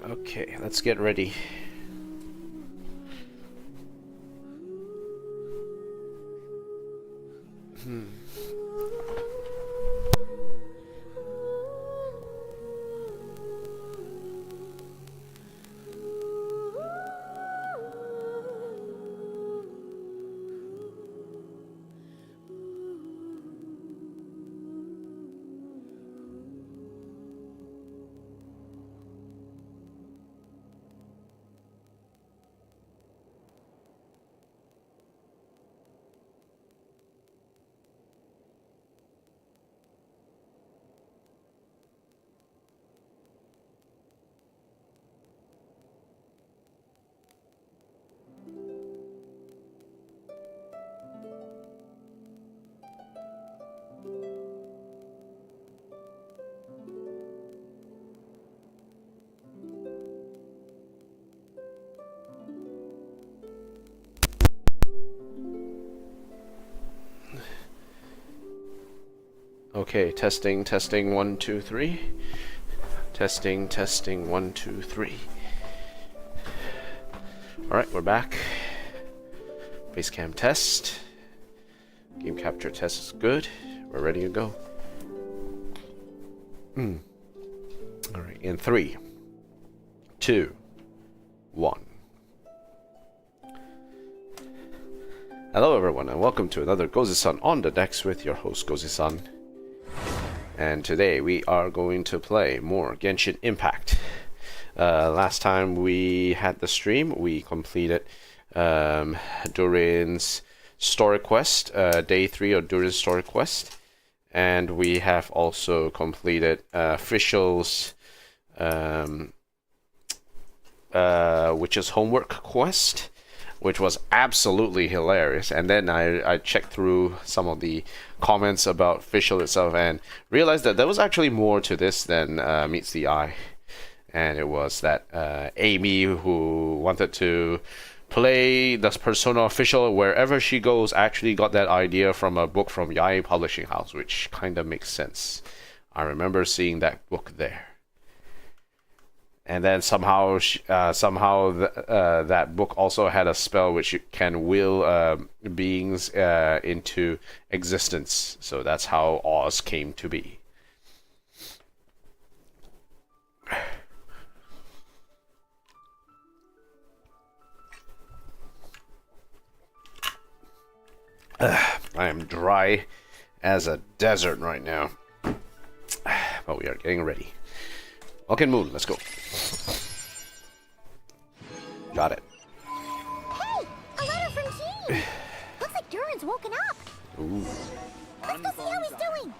Okay, let's get ready. Okay, testing, 1, 2, 3. Testing, 1, 2, 3. Alright, we're back. Facecam test. Game capture test is good. We're ready to go. Alright, in 3, 2, 1. Hello everyone, and welcome to another Gozi-san on the decks with your host Gozi-san. And today we are going to play more Genshin Impact. Last time we had the stream, we completed Durin's Story Quest, Day 3 of Durin Story Quest. And we have also completed Official's Witch's Homework Quest, which was absolutely hilarious. And then I checked through some of the comments about Official itself and realized that there was actually more to this than meets the eye. And it was that Amy, who wanted to play the persona Official wherever she goes, actually got that idea from a book from Yae Publishing House, which kind of makes sense. I remember seeing that book there. And then somehow that book also had a spell which can will beings into existence. So that's how Oz came to be. I am dry as a desert right now. But we are getting ready. Vulcan Moon, let's go. Got it. Hey, a letter from Jean. Looks like Durin's woken up. Ooh. Let's go see how he's doing.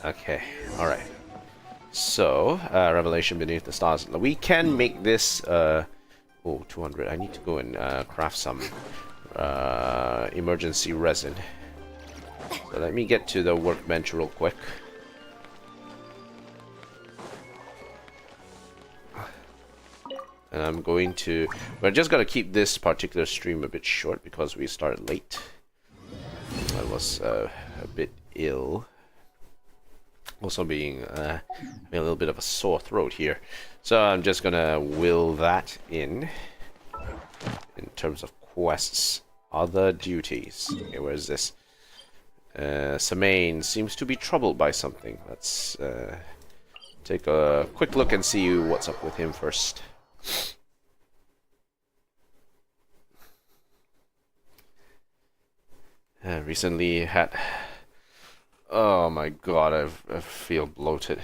Okay, all right. So, Revelation Beneath the Stars. We can make this. 200. I need to go and craft some emergency resin. So let me get to the workbench real quick. And I'm going to... We're just going to keep this particular stream a bit short because we started late. I was a bit ill. Also being having a little bit of a sore throat here. So I'm just going to will that in terms of quests. Other duties. Okay, where is this? Samain seems to be troubled by something. Let's take a quick look and see what's up with him first. Recently had... Oh my god, I feel bloated.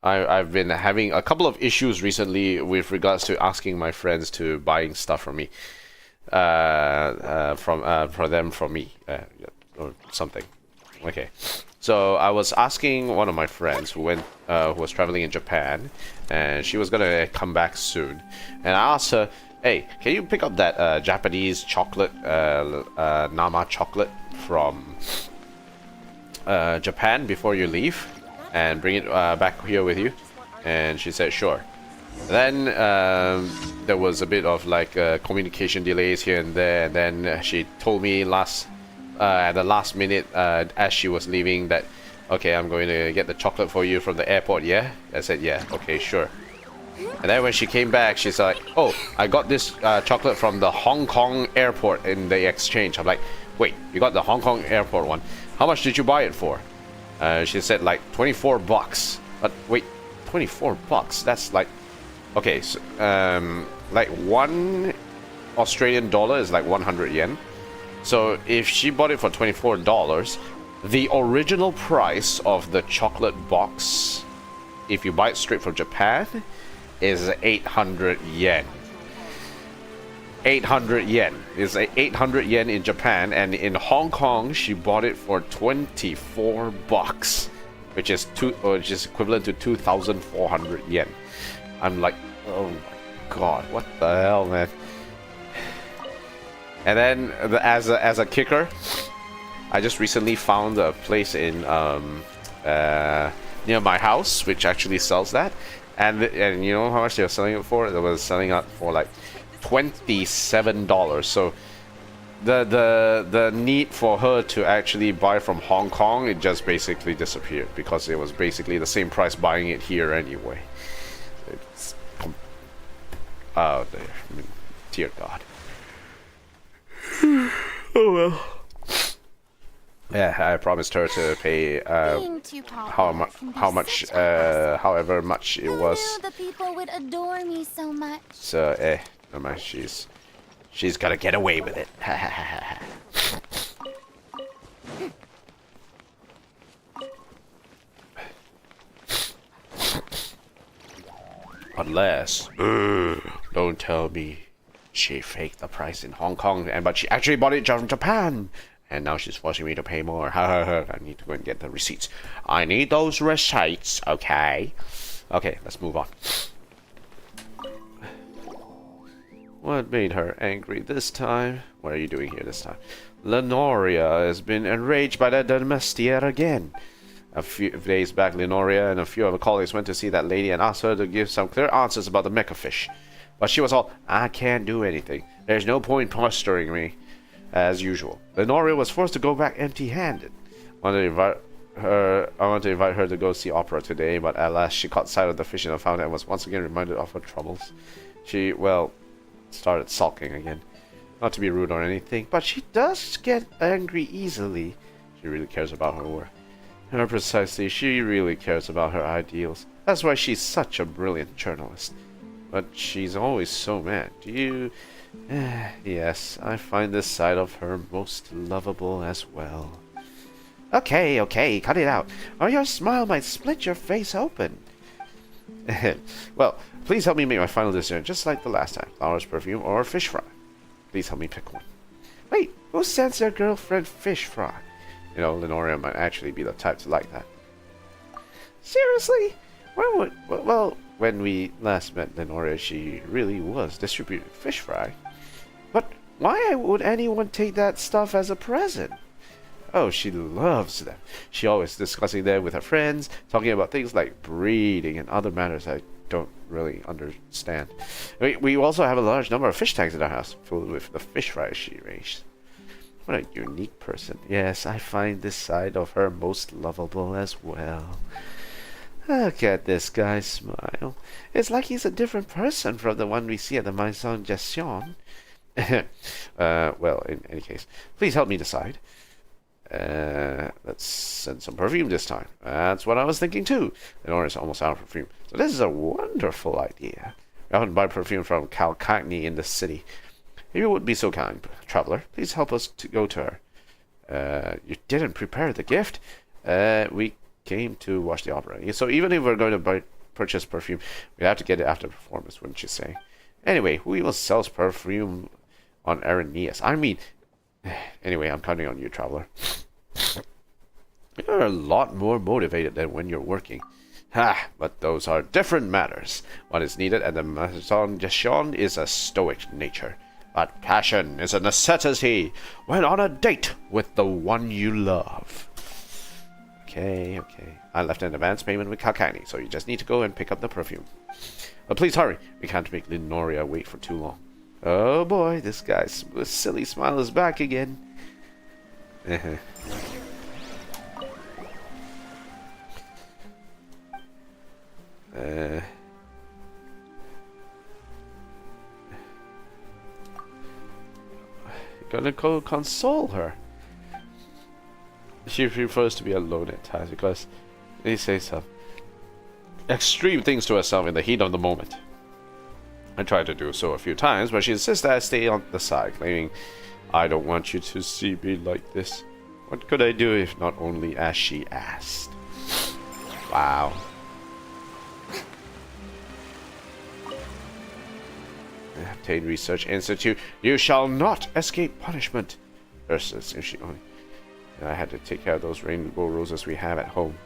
I've been having a couple of issues recently with regards to asking my friends to buying stuff from me. From me. Or something. Okay. So I was asking one of my friends who was traveling in Japan, and she was gonna come back soon. And I asked her, "Hey, can you pick up that Japanese chocolate, Nama chocolate from Japan before you leave, and bring it back here with you?" And she said, "Sure." Then there was a bit of like communication delays here and there, and then she told me at the last minute as she was leaving that, "Okay, I'm going to get the chocolate for you from the airport, yeah?" I said, "Yeah, okay, sure." And then when she came back, she's like, oh, I got this chocolate from the Hong Kong airport in the exchange. I'm like, wait, you got the Hong Kong airport one. How much did you buy it for? She said like 24 bucks. But wait, 24 bucks? That's like, okay, so, like one Australian dollar is like 100 yen. So if she bought it for $24, the original price of the chocolate box, if you buy it straight from Japan, is 800 yen. 800 yen is 800 yen in Japan, and in Hong Kong she bought it for 24 bucks, which is equivalent to 2,400 yen. I'm like, oh my god, what the hell, man? And then as a kicker, I just recently found a place in near my house which actually sells that, and you know how much they were selling it for? They was selling it for like $27. So the need for her to actually buy from Hong Kong, it just basically disappeared because it was basically the same price buying it here anyway. It's oh dear, I mean, dear God. Oh well. Yeah, I promised her to pay however much it was. Who knew the people would adore me so much? So never mind, she's gotta get away with it. Unless, don't tell me she faked the price in Hong Kong, but she actually bought it from Japan, and now she's forcing me to pay more. I need to go and get the receipts. I need those receipts, okay? Okay, let's move on. What made her angry this time? What are you doing here this time? Lenoria has been enraged by that domestier again. A few days back, Lenoria and a few of her colleagues went to see that lady and asked her to give some clear answers about the mecha fish. But she was all, I can't do anything. There's no point pestering me. As usual, Lenoria was forced to go back empty-handed. I want to invite her to go see opera today, but at last she caught sight of the fish in the fountain and was once again reminded of her troubles. She, well, started sulking again. Not to be rude or anything, but she does get angry easily. She really cares about her work. Precisely, she really cares about her ideals. That's why she's such a brilliant journalist. But she's always so mad. Do you... yes, I find this side of her most lovable as well. Okay, cut it out, or your smile might split your face open. Well, please help me make my final decision, just like the last time. Flowers, perfume, or fish fry. Please help me pick one. Wait, who sends their girlfriend fish fry? You know, Lenoria might actually be the type to like that. Seriously? When we last met Lenoria, she really was distributing fish fry. But why would anyone take that stuff as a present? Oh, she loves them. She always discussing them with her friends, talking about things like breeding and other matters I don't really understand. We also have a large number of fish tanks in our house, filled with the fish fry she raised. What a unique person. Yes, I find this side of her most lovable as well. Look at this guy smile. It's like he's a different person from the one we see at the Maison Gestion. Well, in any case, please help me decide. Let's send some perfume this time. That's what I was thinking too. Lenora's almost out of perfume, so this is a wonderful idea. We often buy perfume from Calcagni in the city. If you would be so kind, traveler, please help us to go to her. You didn't prepare the gift. We came to watch the opera. So even if we're going to purchase perfume, we have to get it after the performance, wouldn't you say? Anyway, who even sells perfume on Arenius? I mean, anyway, I'm counting on you, traveler. You're a lot more motivated than when you're working. But those are different matters. What is needed at the Maison Gestion is a stoic nature. But passion is a necessity when on a date with the one you love. Okay. I left an advance payment with Calcagni, so you just need to go and pick up the perfume. But please hurry. We can't make Lenoria wait for too long. Oh boy, this guy's silly smile is back again. gonna go console her. She prefers to be alone at times because he says some extreme things to herself in the heat of the moment. I tried to do so a few times, but she insists that I stay on the side, claiming, I don't want you to see me like this. What could I do if not only as she asked? Wow. Obtain Research Institute. You shall not escape punishment. Versus if she only... I had to take care of those rainbow roses we have at home.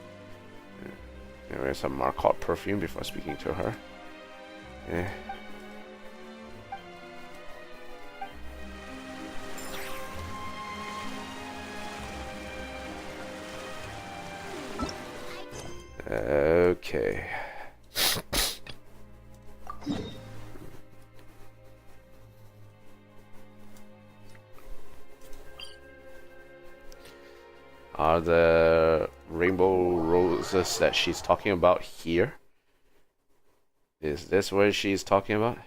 There's some Marcotte perfume before speaking to her. Yeah. Okay. Are the rainbow roses that she's talking about here? Is this where she's talking about?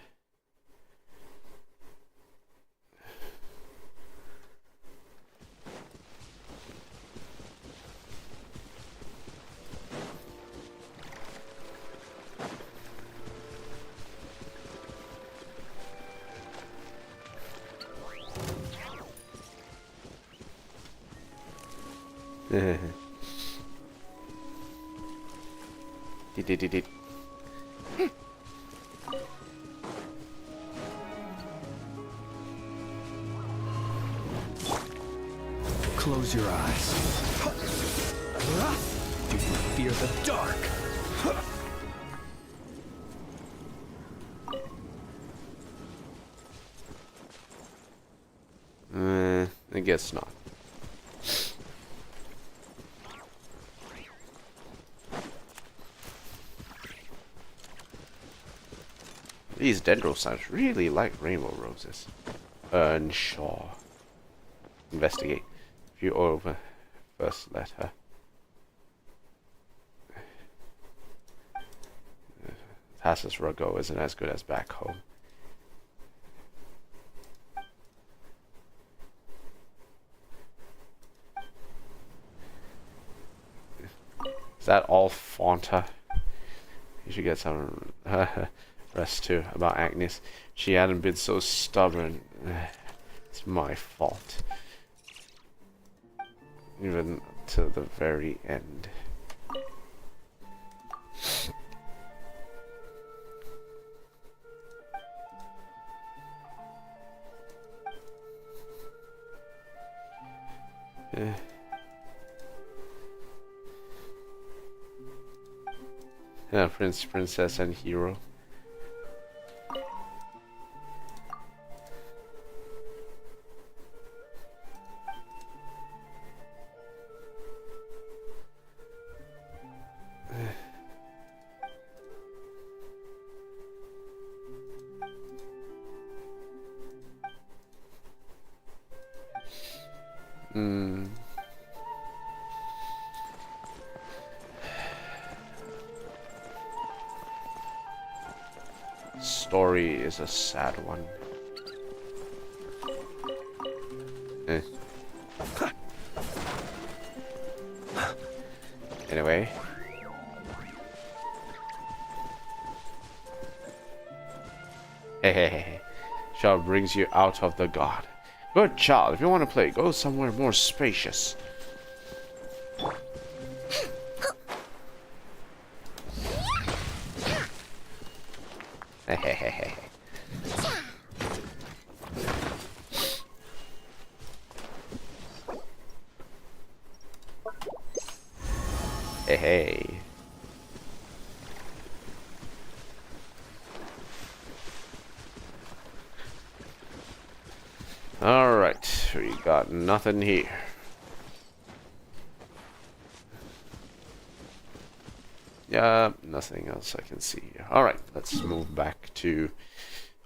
Did. Close your eyes. Do you fear the dark? I guess not. These dendrocytes really like rainbow roses. Unsure. Investigate. View over. First letter. Tassus Rugo isn't as good as back home. Is that all Fonta? You should get some rest too about Agnes. She hadn't been so stubborn. It's my fault. Even to the very end. Yeah, Prince, Princess, and Hero. Story is a sad one. Anyway. Hey. Shaw brings you out of the god. Good child. If you want to play, go somewhere more spacious. Hey. Alright, we got nothing here. Yeah, nothing else I can see here. Alright, let's move back to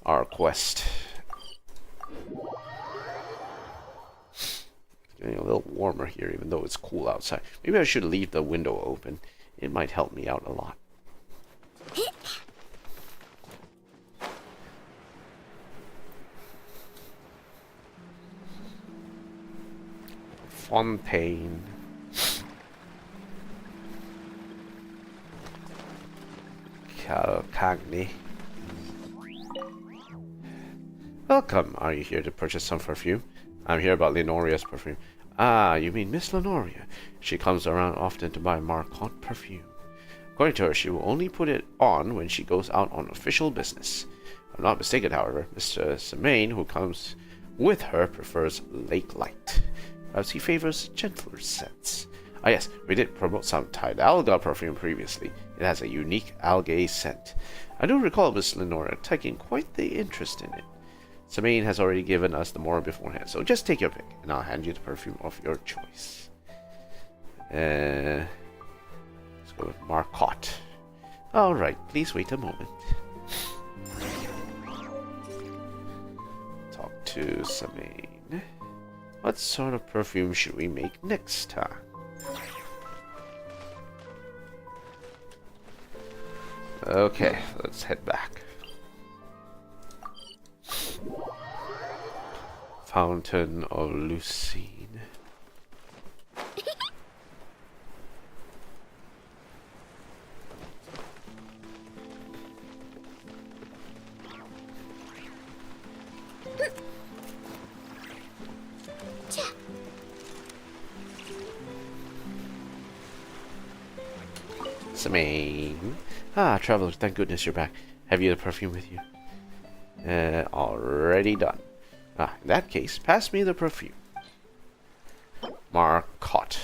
our quest. It's getting a little warmer here, even though it's cool outside. Maybe I should leave the window open. It might help me out a lot. Fontaine. Calcagni. Welcome. Are you here to purchase some perfume? I'm here about Lenoria's perfume. Ah, you mean Miss Lenoria. She comes around often to buy Marcotte perfume. According to her, she will only put it on when she goes out on official business. If I'm not mistaken, however, Mr. Semaine, who comes with her, prefers Lake Light, as he favors gentler scents. Ah yes, we did promote some Tide Alga perfume previously. It has a unique algae scent. I do recall Miss Lenoria taking quite the interest in it. Semaine has already given us the more beforehand, so just take your pick, and I'll hand you the perfume of your choice. Let's go with Marcotte. Alright, please wait a moment. Talk to Semaine. What sort of perfume should we make next time? Okay, let's head back. Fountain of Lucine. Semaine. Ah, traveler, thank goodness you're back. Have you the perfume with you? Already done. Ah, in that case, pass me the perfume. Marcotte.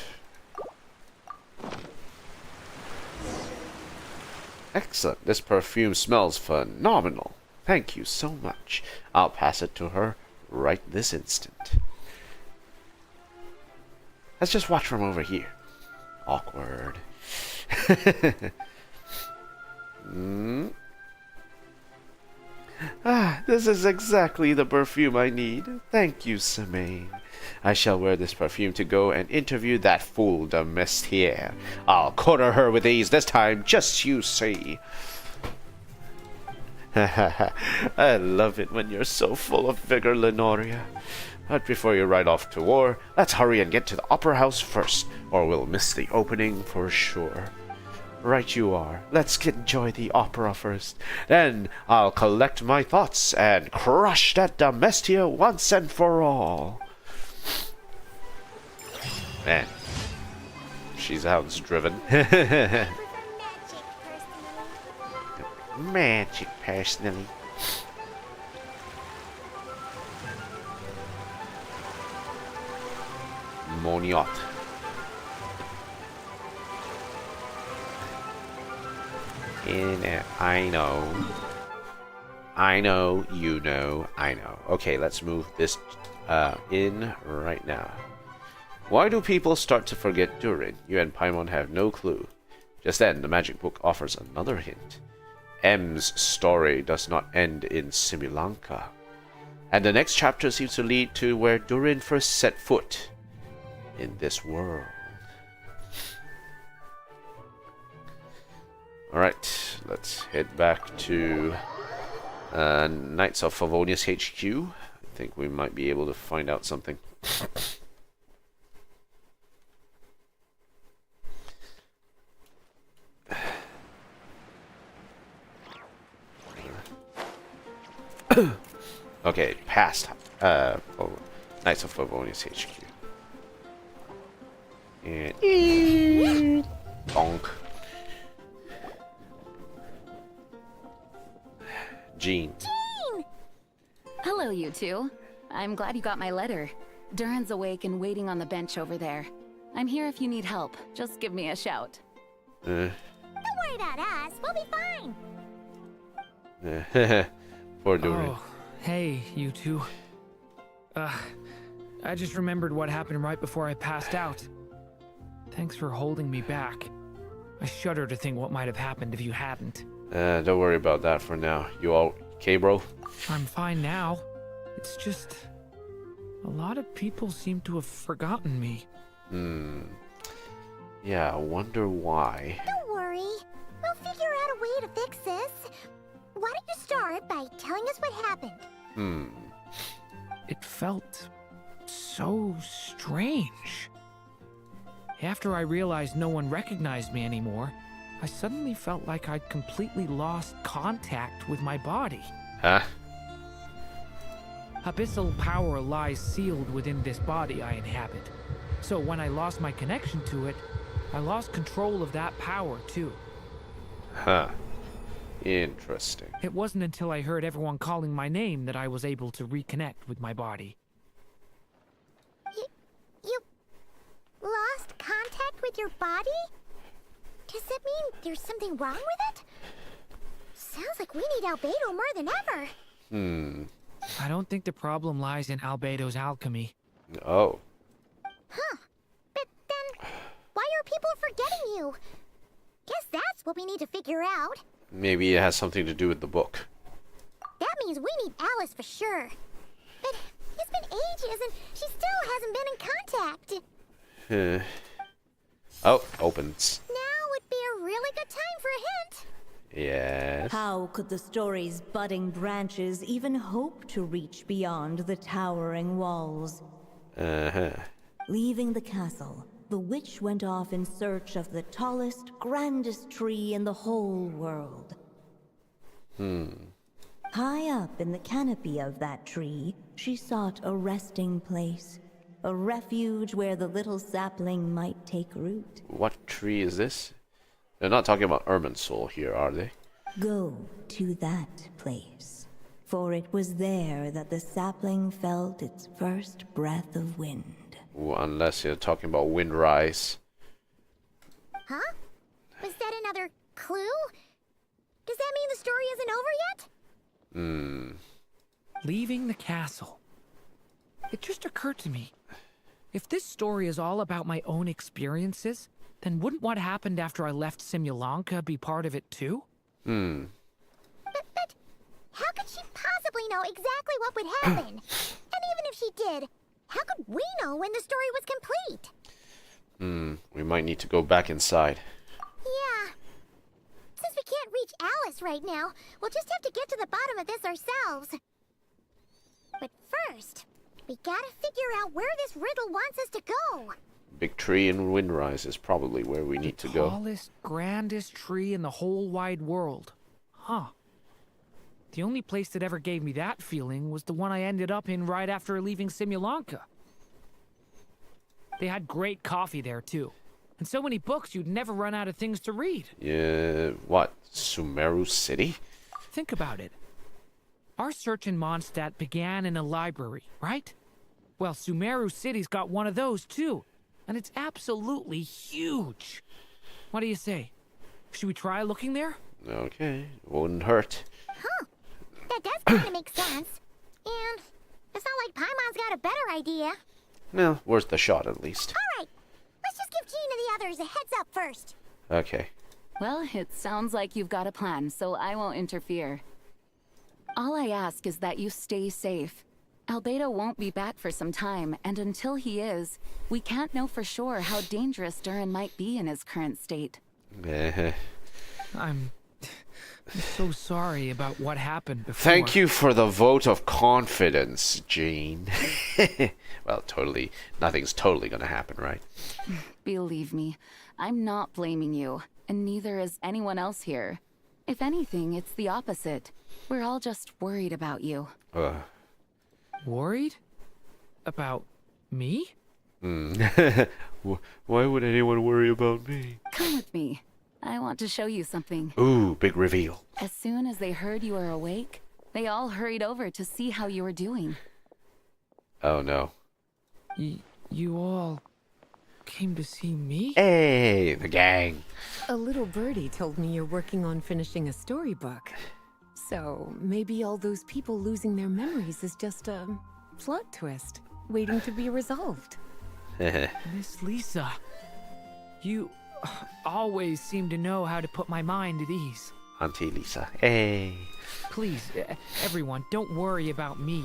Excellent. This perfume smells phenomenal. Thank you so much. I'll pass it to her right this instant. Let's just watch from over here. Awkward. Ah, this is exactly the perfume I need. Thank you, Semaine. I shall wear this perfume to go and interview that fool Domestier. I'll corner her with ease this time, just you see. I love it when you're so full of vigor, Lenoria. But before you ride off to war, let's hurry and get to the opera house first, or we'll miss the opening for sure. Right you are. Let's enjoy the opera first. Then I'll collect my thoughts and crush that Domestia once and for all. Man, she sounds driven. Magic, personally. Moniot. I know. I know, you know, I know. Okay, let's move this in right now. Why do people start to forget Durin? You and Paimon have no clue. Just then, the magic book offers another hint. M's story does not end in Simulanka. And the next chapter seems to lead to where Durin first set foot in this world. Alright, let's head back to Knights of Favonius HQ. I think we might be able to find out something. Okay, past Knights of Favonius HQ. And bonk. Jean. Hello, you two. I'm glad you got my letter. Durin's awake and waiting on the bench over there. I'm here if you need help. Just give me a shout. Don't worry about us. We'll be fine. Poor Durin. Oh, hey, you two. I just remembered what happened right before I passed out. Thanks for holding me back. I shudder to think what might have happened if you hadn't. Don't worry about that for now. You all okay, bro? I'm fine now. It's just... a lot of people seem to have forgotten me. Yeah, I wonder why. Don't worry. We'll figure out a way to fix this. Why don't you start by telling us what happened? It felt so strange. After I realized no one recognized me anymore, I suddenly felt like I'd completely lost contact with my body. Huh? Abyssal power lies sealed within this body I inhabit. So when I lost my connection to it, I lost control of that power too. Huh. Interesting. It wasn't until I heard everyone calling my name that I was able to reconnect with my body. You lost contact with your body? Does that mean there's something wrong with it? Sounds like we need Albedo more than ever. I don't think the problem lies in Albedo's alchemy. Oh. Huh. But then, why are people forgetting you? Guess that's what we need to figure out. Maybe it has something to do with the book. That means we need Alice for sure. But it's been ages and she still hasn't been in contact. Oh, opens. Now would be a really good time for a hint. Yes. How could the story's budding branches even hope to reach beyond the towering walls? Uh-huh. Leaving the castle, the witch went off in search of the tallest, grandest tree in the whole world. High up in the canopy of that tree, she sought a resting place, a refuge where the little sapling might take root. What tree is this? They're not talking about Irminsul here, are they? Go to that place, for it was there that the sapling felt its first breath of wind. Ooh, unless you're talking about Windrise. Huh? Was that another clue? Does that mean the story isn't over yet? Leaving the castle. It just occurred to me. If this story is all about my own experiences, then wouldn't what happened after I left Simulanka be part of it too? But how could she possibly know exactly what would happen? And even if she did, how could we know when the story was complete? We might need to go back inside. Yeah. Since we can't reach Alice right now, we'll just have to get to the bottom of this ourselves. But first, we gotta figure out where this riddle wants us to go. Big tree in Windrise is probably where we need to go. Tallest, grandest tree in the whole wide world. Huh. The only place that ever gave me that feeling was the one I ended up in right after leaving Simulanka. They had great coffee there, too. And so many books you'd never run out of things to read. Yeah, what? Sumeru City? Think about it. Our search in Mondstadt began in a library, right? Well, Sumeru City's got one of those, too. And it's absolutely huge. What do you say? Should we try looking there? Okay, wouldn't hurt. Huh. That does kind of make sense. And it's not like Paimon's got a better idea. Well, worth the shot at least. Alright, let's just give Jean and the others a heads up first. Okay. Well, it sounds like you've got a plan, so I won't interfere. All I ask is that you stay safe. Albedo won't be back for some time, and until he is, we can't know for sure how dangerous Durin might be in his current state. I'm so sorry about what happened before. Thank you for the vote of confidence, Jean. Well, nothing's totally gonna happen, right? Believe me, I'm not blaming you, and neither is anyone else here. If anything, it's the opposite. We're all just worried about you. Worried? About me? Why would anyone worry about me? Come with me. I want to show you something. Ooh, big reveal. As soon as they heard you were awake, they all hurried over to see how you were doing. Oh no. You all came to see me? Hey, the gang. A little birdie told me you're working on finishing a storybook. So maybe all those people losing their memories is just a plot twist waiting to be resolved. Miss Lisa, you always seem to know how to put my mind at ease. Auntie Lisa. Hey. Please, everyone, don't worry about me.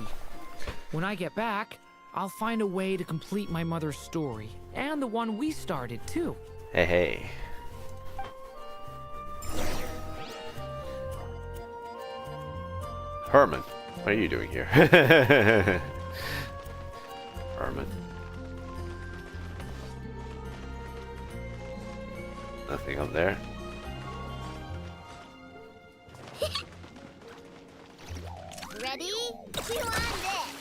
When I get back, I'll find a way to complete my mother's story, and the one we started, too. Hey. Herman, what are you doing here? Herman. Nothing up there. Ready? Chew on this.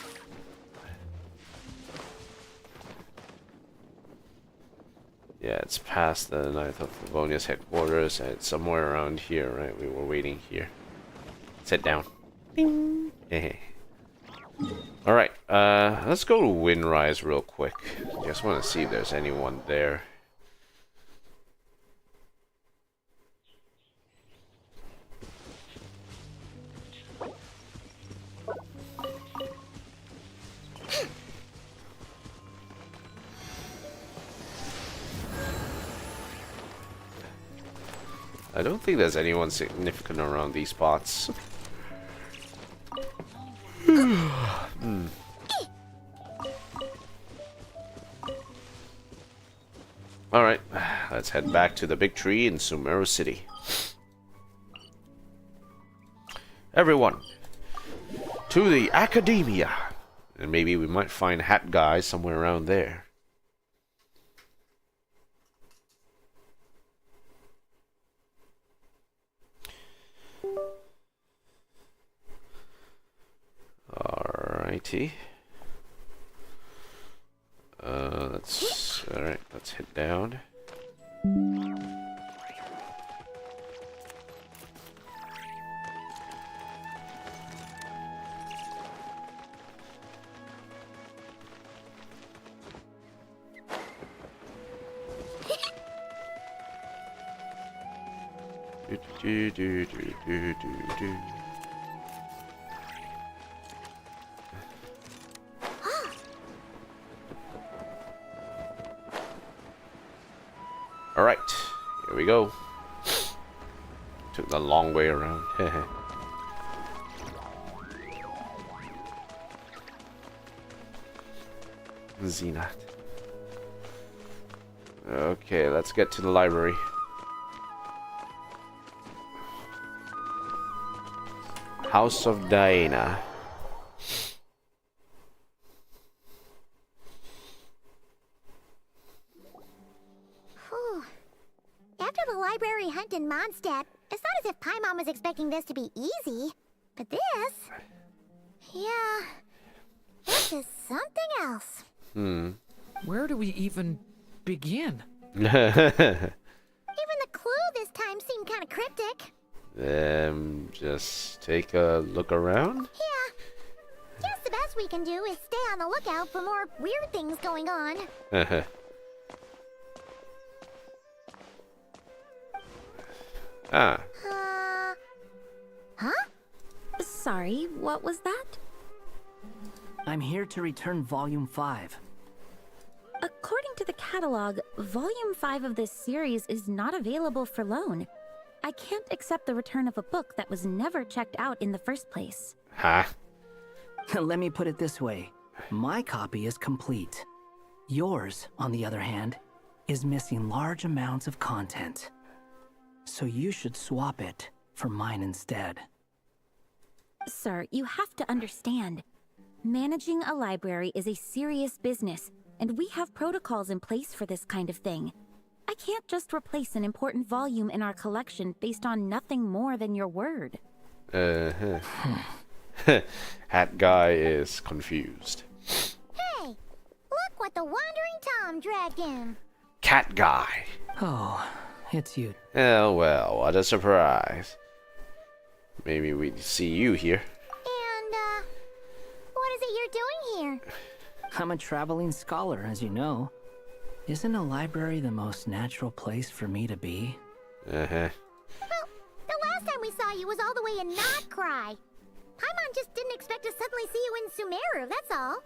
Yeah, it's past the Knights of Livonia's headquarters, and it's somewhere around here, right? We were waiting here. Sit down. Ding. Alright, let's go to Windrise real quick. Just want to see if there's anyone there. I don't think there's anyone significant around these spots. Alright, let's head back to the big tree in Sumeru City. Everyone, to the Academia! And maybe we might find Hat Guy somewhere around there. Alrighty. Let's head down. Do. Alright, here we go. Took the long way around. Zenith. Okay, let's get to the library. House of Diana. After the library hunt in Mondstadt, it's not as if Paimon was expecting this to be easy. But this... yeah... this is something else. Where do we even begin? Even the clue this time seemed kind of cryptic. Just take a look around? Yeah. Guess the best we can do is stay on the lookout for more weird things going on. Ah. Huh? Sorry, what was that? I'm here to return Volume 5. According to the catalog, Volume 5 of this series is not available for loan. I can't accept the return of a book that was never checked out in the first place. Huh? Let me put it this way. My copy is complete. Yours, on the other hand, is missing large amounts of content. So you should swap it for mine instead. Sir, you have to understand. Managing a library is a serious business, and we have protocols in place for this kind of thing. I can't just replace an important volume in our collection based on nothing more than your word. Hat Guy is confused. Hey, look what the Wandering Tom dragged in. Cat Guy. Oh, it's you. Oh well, what a surprise. Maybe we'd see you here. And, what is it you're doing here? I'm a traveling scholar, as you know. Isn't a library the most natural place for me to be? Well, the last time we saw you was all the way in Nod-krai. Paimon just didn't expect to suddenly see you in Sumeru, that's all.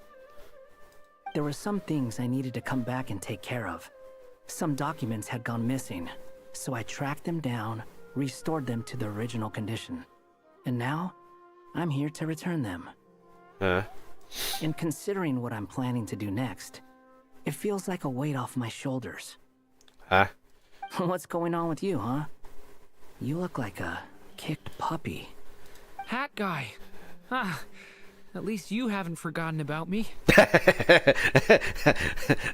There were some things I needed to come back and take care of. Some documents had gone missing, so I tracked them down, restored them to the original condition. And now, I'm here to return them. Huh? And considering what I'm planning to do next, it feels like a weight off my shoulders. Huh? What's going on with you, huh? You look like a kicked puppy. Hat Guy. Ah, At least you haven't forgotten about me.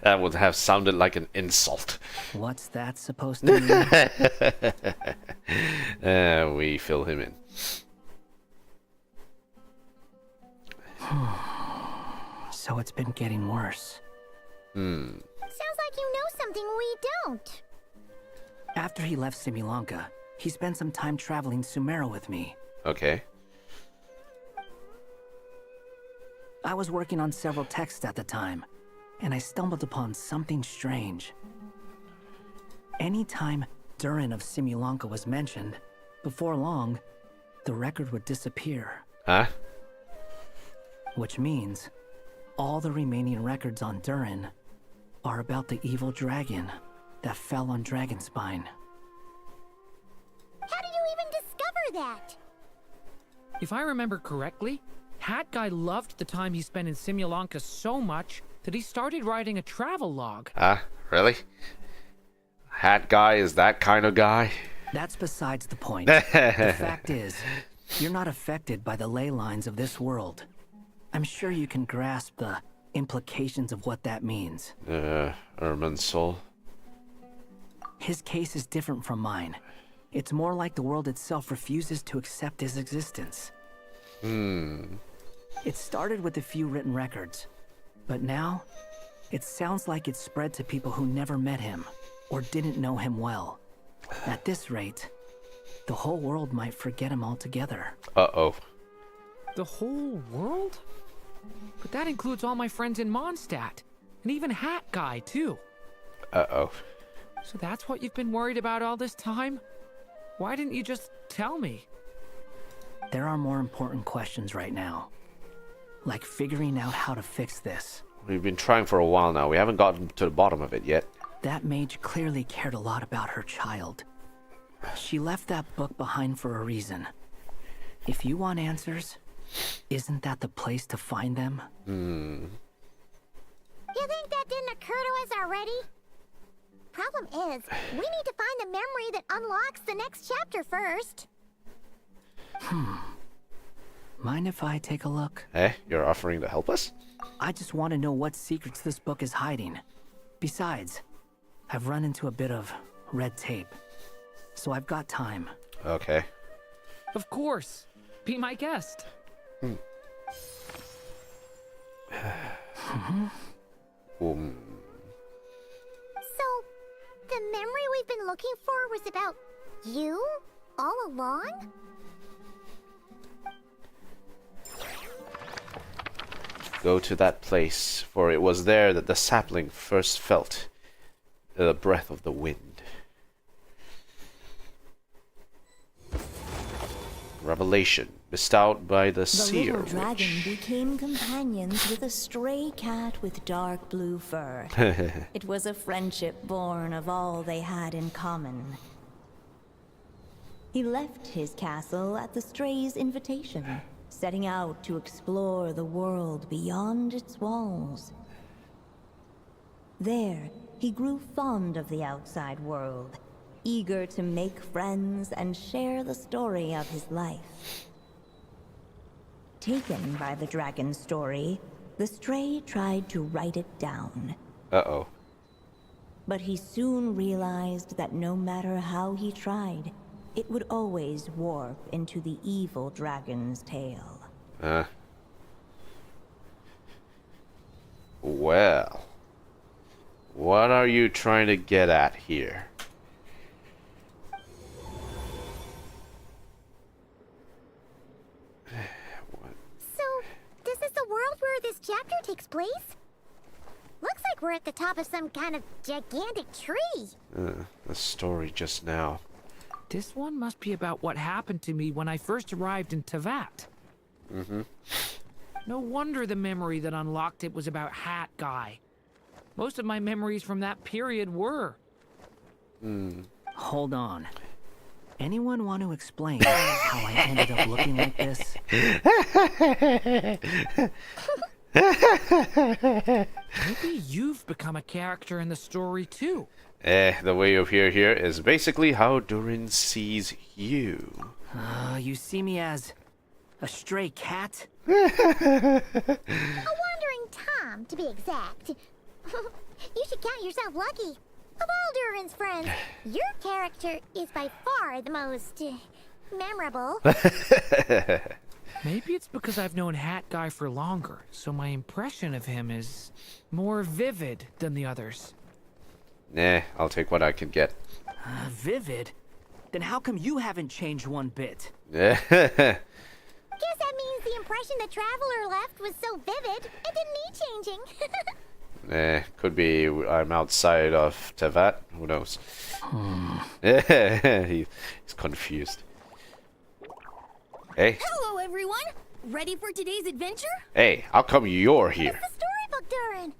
That would have sounded like an insult. What's that supposed to mean? We fill him in. So it's been getting worse. Sounds like you know something we don't. After he left Simulanka, he spent some time traveling Sumeru with me. Okay. I was working on several texts at the time, and I stumbled upon something strange. Anytime Durin of Simulanka was mentioned, before long, the record would disappear. Huh? Which means all the remaining records on Durin are about the evil dragon that fell on Dragonspine. How did you even discover that? If I remember correctly, Hat Guy loved the time he spent in Simulanka so much that he started writing a travel log. Really? Hat Guy is that kind of guy? That's besides the point. The fact is, you're not affected by the ley lines of this world. I'm sure you can grasp the implications of what that means. Ermin's soul. His case is different from mine. It's more like the world itself refuses to accept his existence. It started with a few written records, but now it sounds like it's spread to people who never met him or didn't know him well. At this rate, the whole world might forget him altogether. Uh-oh. The whole world? But that includes all my friends in Mondstadt, and even Hat Guy, too. Uh-oh. So that's what you've been worried about all this time? Why didn't you just tell me? There are more important questions right now. Like figuring out how to fix this. We've been trying for a while now. We haven't gotten to the bottom of it yet. That mage clearly cared a lot about her child. She left that book behind for a reason. If you want answers, isn't that the place to find them? You think that didn't occur to us already? Problem is, we need to find the memory that unlocks the next chapter first. Mind if I take a look? Eh? You're offering to help us? I just want to know what secrets this book is hiding. Besides, I've run into a bit of red tape, so I've got time. Okay. Of course. Be my guest. So, the memory we've been looking for was about you all along? Go to that place, for it was there that the sapling first felt the breath of the wind. Revelation bestowed by the seer little dragon witch. became companions with a stray cat with dark blue fur. It was a friendship born of all they had in common. He left his castle at the stray's invitation, setting out to explore the world beyond its walls. There, he grew fond of the outside world, eager to make friends and share the story of his life. Taken by the dragon story, the stray tried to write it down. Uh-oh. But he soon realized that no matter how he tried, it would always warp into the evil dragon's tale. Well. What are you trying to get at here? So, this is the world where this chapter takes place? Looks like we're at the top of some kind of gigantic tree. The story just now. This one must be about what happened to me when I first arrived in Tevat. No wonder the memory that unlocked it was about Hat Guy. Most of my memories from that period were. Hold on. Anyone want to explain how I ended up looking like this? Maybe you've become a character in the story too. The way you appear here is basically how Durin sees you. You see me as A stray cat? A wandering Tom, to be exact. You should count yourself lucky. Of all Durin's friends, your character is by far the most memorable. Maybe it's because I've known Hat Guy for longer, so my impression of him is more vivid than the others. Nah, I'll take what I can get. Vivid? Then how come you haven't changed one bit? Guess that means the impression the traveler left was so vivid, it didn't need changing. Nah, could be I'm outside of Tevat. Who knows? He's confused. Hey. Hello, everyone. Ready for today's adventure? Hey, how come you're here? It's the storybook, Durin.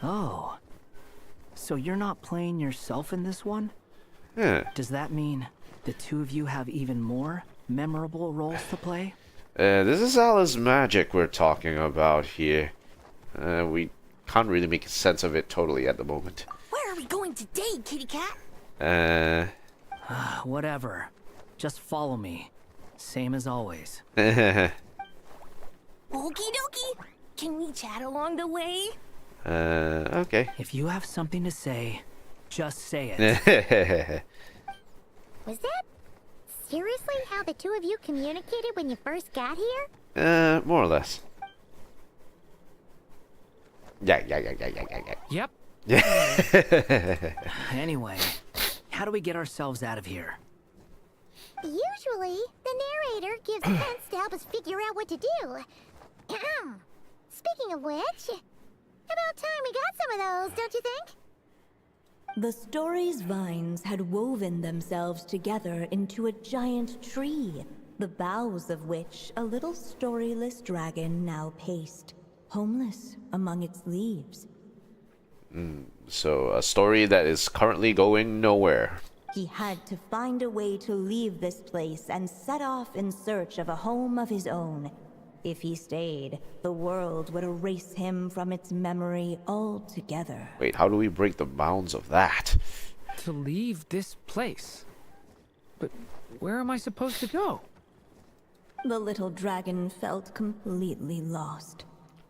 Oh. So you're not playing yourself in this one? Huh. Does that mean the two of you have even more memorable roles to play? This is Alice magic we're talking about here. We can't really make sense of it totally at the moment. Where are we going today, kitty cat? Whatever. Just follow me. Same as always. Okie dokie. Can we chat along the way? Okay. If you have something to say, just say it. Was that seriously how the two of you communicated when you first got here? More or less. Yeah. Yep. Anyway, how do we get ourselves out of here? Usually, the narrator gives hints to help us figure out what to do. Speaking of which, about time we got some of those, don't you think? The story's vines had woven themselves together into a giant tree, the boughs of which a little storyless dragon now paced, homeless among its leaves. So, a story that is currently going nowhere. He had to find a way to leave this place and set off in search of a home of his own. If he stayed, the world would erase him from its memory altogether. Wait, how do we break the bounds of that? To leave this place. But where am I supposed to go? The little dragon felt completely lost.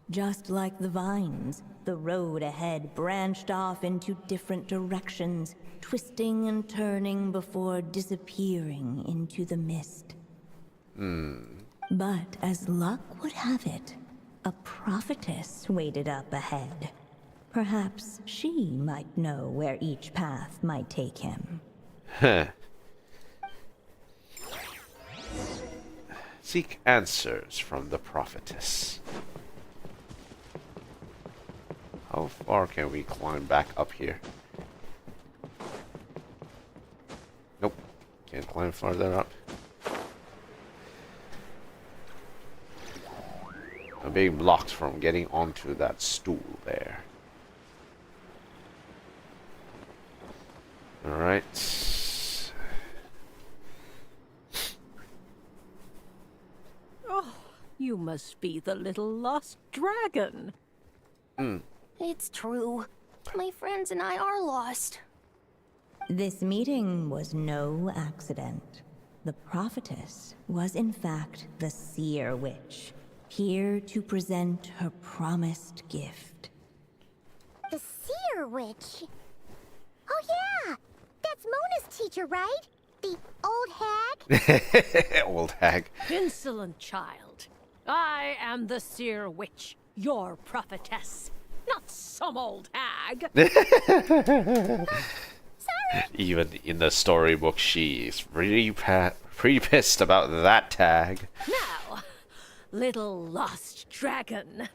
Just like the vines, the road ahead branched off into different directions, twisting and turning before disappearing into the mist. But as luck would have it, a prophetess waited up ahead. Perhaps she might know where each path might take him. Seek answers from the prophetess. How far can we climb back up here? Nope. Can't climb farther up. I'm being blocked from getting onto that stool there. Alright. Oh, you must be the little lost dragon. It's true. My friends and I are lost. This meeting was no accident. The prophetess was in fact the seer witch, here to present her promised gift. The seer witch. Oh yeah, that's Mona's teacher, right? The old hag? Old hag. Insolent child. I am the seer witch, your prophetess, not some old hag. Even in the storybook, she's pretty pissed about that tag. Now, little lost dragon,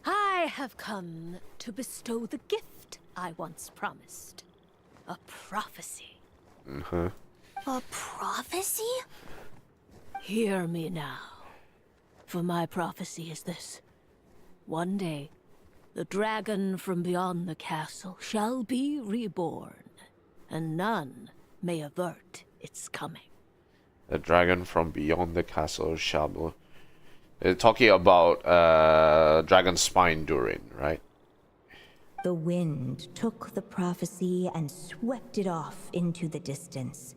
I have come to bestow the gift I once promised. A prophecy. A prophecy? Hear me now, for my prophecy is this. One day, the dragon from beyond the castle shall be reborn, and none may avert its coming. The dragon from beyond the castle shall be... talking about Dragon Spine Durin, right? The wind took the prophecy and swept it off into the distance.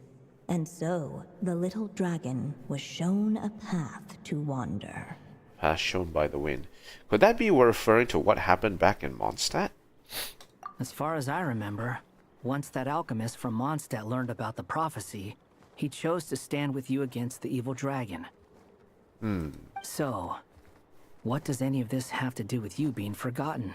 And so, the little dragon was shown a path to wander. Path shown by the wind. Could that be referring to what happened back in Mondstadt? As far as I remember, once that alchemist from Mondstadt learned about the prophecy, he chose to stand with you against the evil dragon. So, what does any of this have to do with you being forgotten?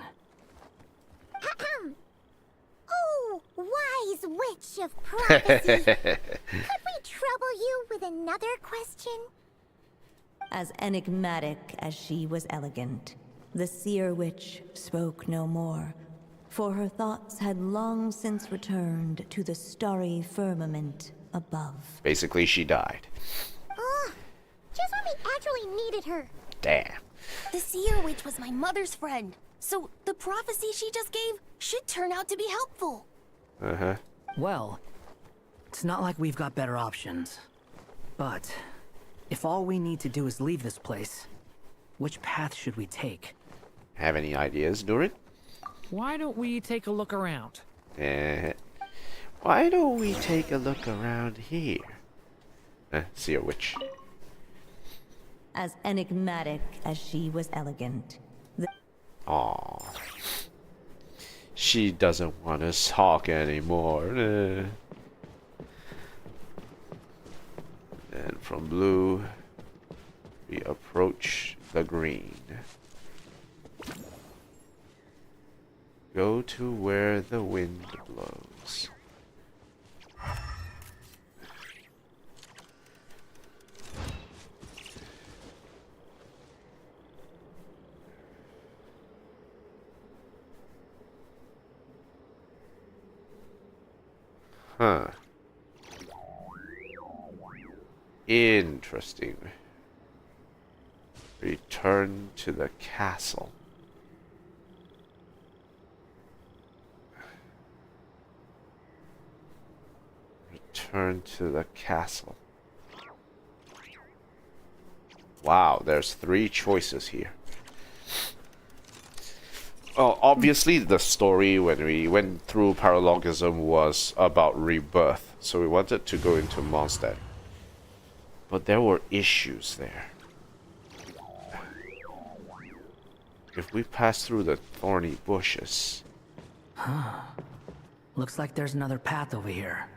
Oh, wise witch of prophecy. Could we trouble you with another question? As enigmatic as she was elegant, the seer witch spoke no more, for her thoughts had long since returned to the starry firmament above. Basically, she died. Just when we actually needed her. Damn. The seer witch was my mother's friend, so the prophecy she just gave should turn out to be helpful. Uh-huh. Well, it's not like we've got better options. But, if all we need to do is leave this place, which path should we take? Have any ideas, Durin? Why don't we take a look around? Why don't we take a look around here? Seer witch. As enigmatic as she was elegant, Aww. She doesn't want to talk anymore. And from blue, we approach the green. Go to where the wind blows. Huh. Interesting. Return to the castle. Return to the castle. Wow, there's 3 choices here. Well, obviously the story when we went through paralogism was about rebirth, so we wanted to go into Mondstadt. But there were issues there. If we pass through the thorny bushes... Looks like there's another path over here.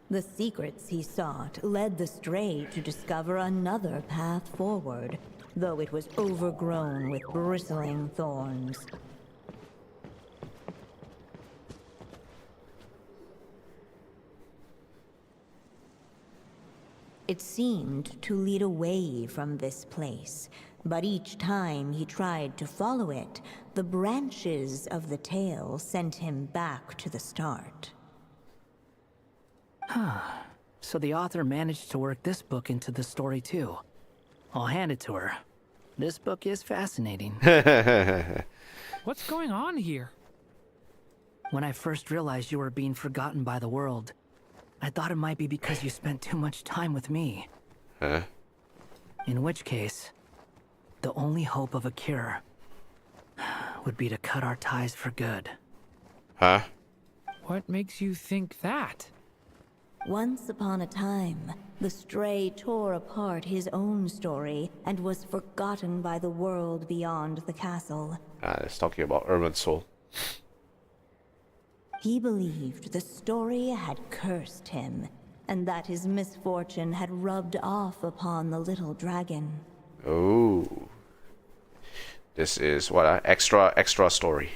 the secrets he sought led the stray to discover another path forward, though it was overgrown with bristling thorns. It seemed to lead away from this place, but each time he tried to follow it, the branches of the tale sent him back to the start. So the author managed to work this book into the story too. I'll hand it to her. This book is fascinating. What's going on here? When I first realized you were being forgotten by the world, I thought it might be because you spent too much time with me. Huh? In which case, the only hope of a cure would be to cut our ties for good. Huh? What makes you think that? Once upon a time, the stray tore apart his own story and was forgotten by the world beyond the castle. It's talking about Urban Soul. He believed the story had cursed him, and that his misfortune had rubbed off upon the little dragon. Oh. This is what an extra story.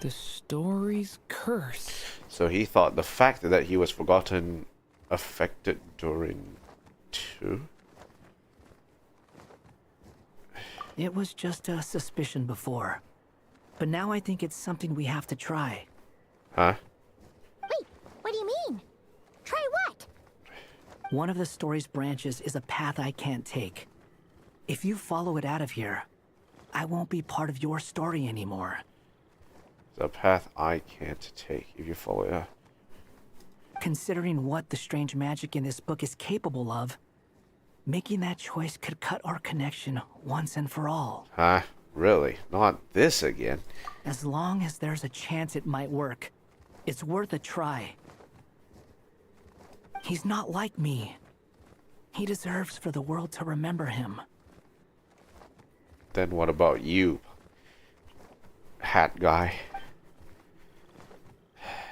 The story's curse. So he thought the fact that he was forgotten affected Durin too? It was just a suspicion before, but now I think it's something we have to try. Huh? Wait, what do you mean? Try what? One of the story's branches is a path I can't take. If you follow it out of here, I won't be part of your story anymore. The path I can't take if you follow it. Considering what the strange magic in this book is capable of, making that choice could cut our connection once and for all. Huh? Really? Not this again. As long as there's a chance it might work, it's worth a try. He's not like me. He deserves for the world to remember him. Then what about you, hat guy?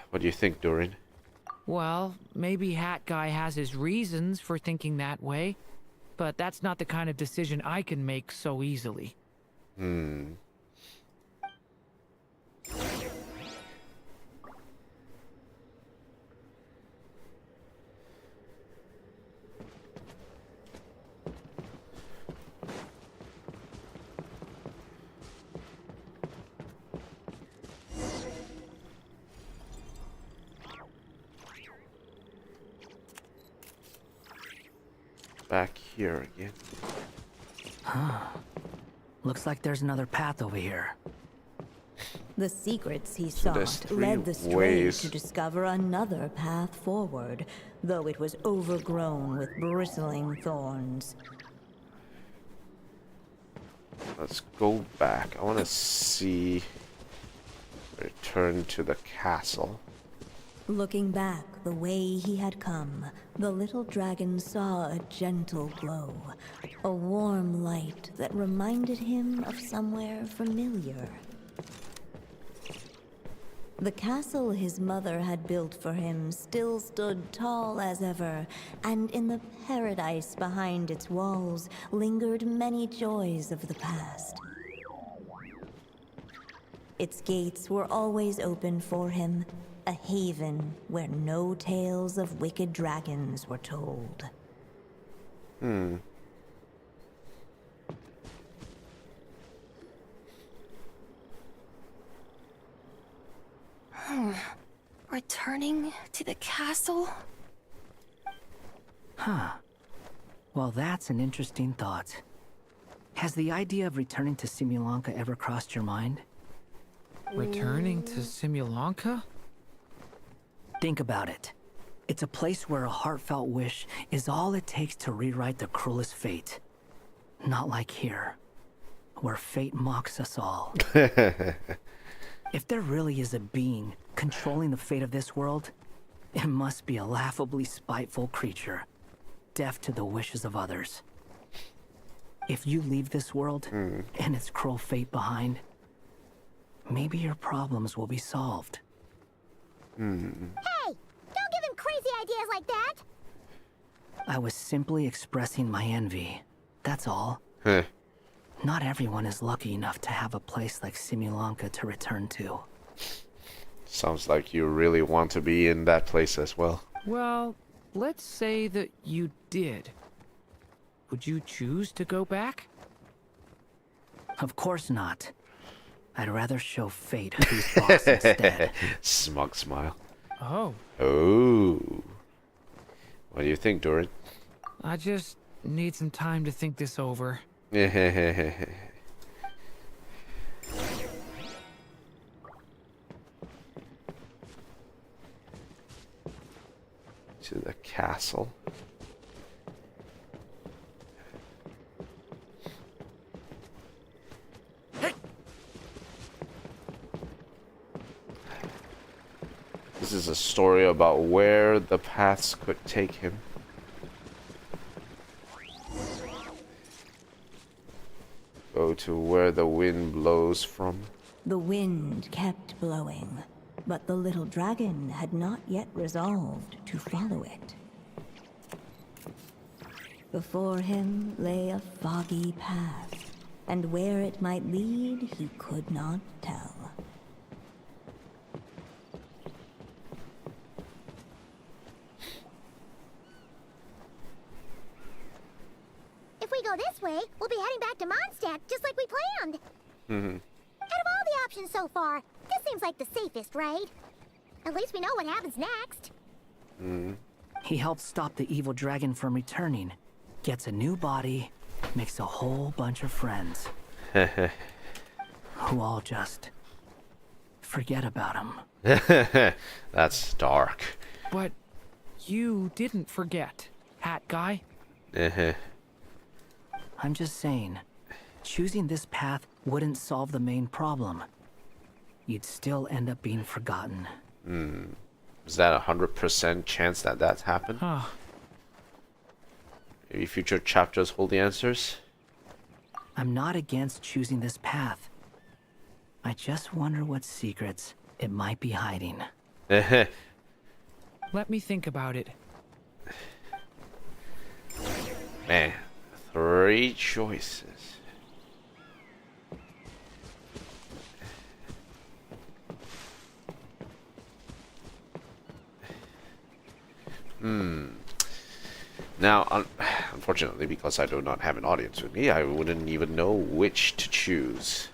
What do you think, Durin? Well, maybe Hat Guy has his reasons for thinking that way, but that's not the kind of decision I can make so easily. Back here again. Looks like there's another path over here. The secrets he there's sought three led the stray ways. to discover another path forward, though it was overgrown with bristling thorns. Let's go back. I want to see. Return to the castle. Looking back the way he had come, the little dragon saw a gentle glow, a warm light that reminded him of somewhere familiar. The castle his mother had built for him still stood tall as ever, and in the paradise behind its walls lingered many joys of the past. Its gates were always open for him, a haven where no tales of wicked dragons were told. Returning to the castle? Well, that's an interesting thought. Has the idea of returning to Simulanka ever crossed your mind? Returning to Simulanka? Think about it. It's a place where a heartfelt wish is all it takes to rewrite the cruelest fate. Not like here, where fate mocks us all. If there really is a being controlling the fate of this world, it must be a laughably spiteful creature, deaf to the wishes of others. If you leave this world and its cruel fate behind, maybe your problems will be solved. Hey! Don't give him crazy ideas like that! I was simply expressing my envy. That's all. Huh. Not everyone is lucky enough to have a place like Simulanka to return to. Sounds like you really want to be in that place as well. Well, let's say that you did. Would you choose to go back? Of course not. I'd rather show fate who's boss instead. Smug smile. Oh, Oh. What do you think, Durin? I just need some time to think this over. To the castle. This is a story about where the paths could take him. Go to where the wind blows from. The wind kept blowing, but the little dragon had not yet resolved to follow it. Before him lay a foggy path, and where it might lead he could not tell. If we go this way, we'll be heading back to Mondstadt just like we planned. Out of all the options so far, this seems like the safest, right? At least we know what happens next. He helps stop the evil dragon from returning, gets a new body, makes a whole bunch of friends. Who all just forget about him. That's dark. But you didn't forget, Hat Guy. I'm just saying, choosing this path wouldn't solve the main problem. You'd still end up being forgotten. Is that 100% chance that that's happened? Huh. Maybe future chapters hold the answers? I'm not against choosing this path. I just wonder what secrets it might be hiding. Let me think about it. Man, 3 choices. Now, unfortunately, because I do not have an audience with me, I wouldn't even know which to choose.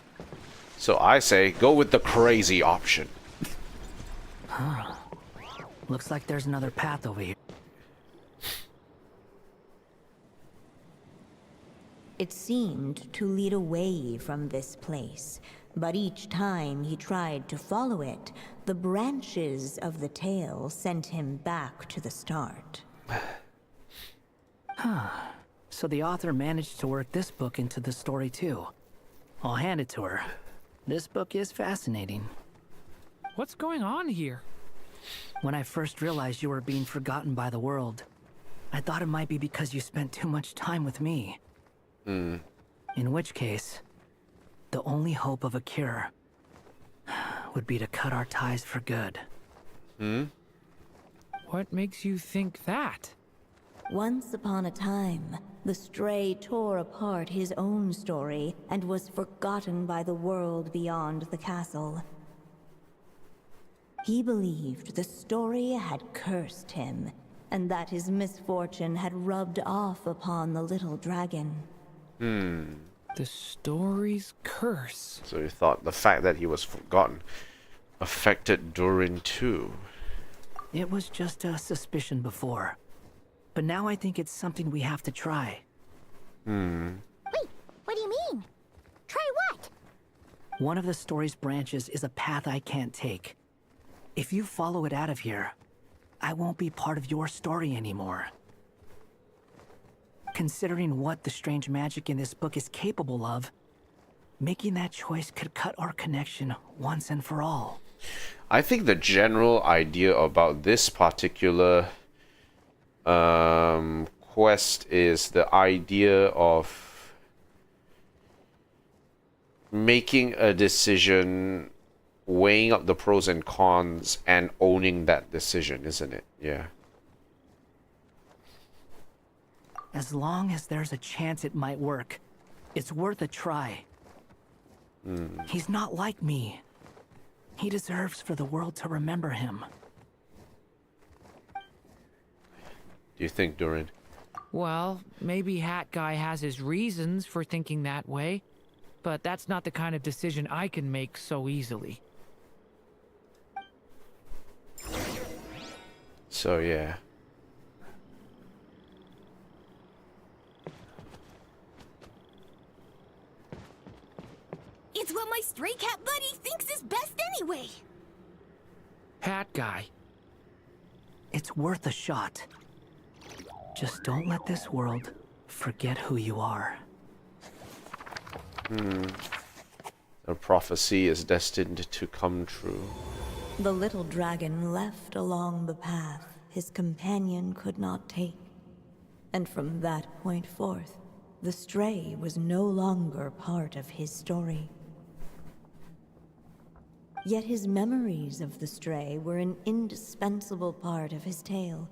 So I say, go with the crazy option. Looks like there's another path over here. It seemed to lead away from this place, but each time he tried to follow it, the branches of the tail sent him back to the start. So the author managed to work this book into the story too. I'll hand it to her. This book is fascinating. What's going on here? When I first realized you were being forgotten by the world, I thought it might be because you spent too much time with me. In which case, the only hope of a cure would be to cut our ties for good. What makes you think that? Once upon a time, the Stray tore apart his own story and was forgotten by the world beyond the castle. He believed the story had cursed him, and that his misfortune had rubbed off upon the little dragon. The story's curse. So you thought the fact that he was forgotten affected Durin too. It was just a suspicion before. But now I think it's something we have to try. Wait, what do you mean? Try what? One of the story's branches is a path I can't take. If you follow it out of here, I won't be part of your story anymore. Considering what the strange magic in this book is capable of, making that choice could cut our connection once and for all. I think the general idea about this particular quest is the idea of making a decision, weighing up the pros and cons, and owning that decision, isn't it? Yeah. As long as there's a chance it might work, it's worth a try. He's not like me. He deserves for the world to remember him. Do you think, Durin? Well, maybe Hat Guy has his reasons for thinking that way, but that's not the kind of decision I can make so easily. So, yeah. It's what my stray cat buddy thinks is best anyway. Hat Guy. It's worth a shot. Just don't let this world forget who you are. The prophecy is destined to come true. The little dragon left along the path his companion could not take. And from that point forth, the stray was no longer part of his story. Yet his memories of the stray were an indispensable part of his tale.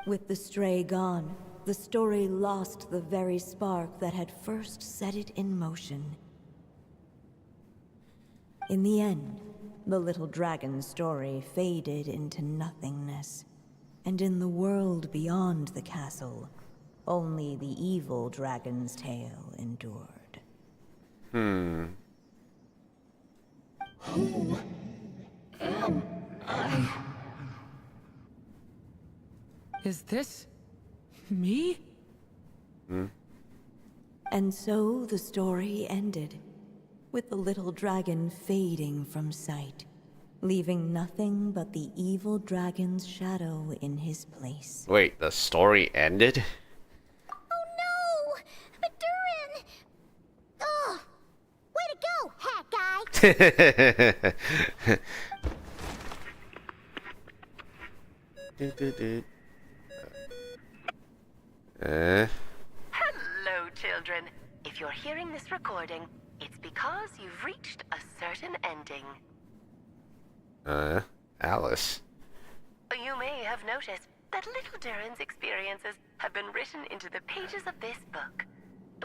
With the stray gone, the story lost the very spark that had first set it in motion. In the end, the little dragon's story faded into nothingness, and in the world beyond the castle, only the evil dragon's tale endured. Who am I? Is this me? And so the story ended, with the little dragon fading from sight, leaving nothing but the evil dragon's shadow in his place. Wait, the story ended? Oh no! But Durin! Oh! Way to go, Hat Guy! Hello, children. If you're hearing this recording, it's because you've reached a certain ending. Alice. You may have noticed that little Durin's experiences have been written into the pages of this book.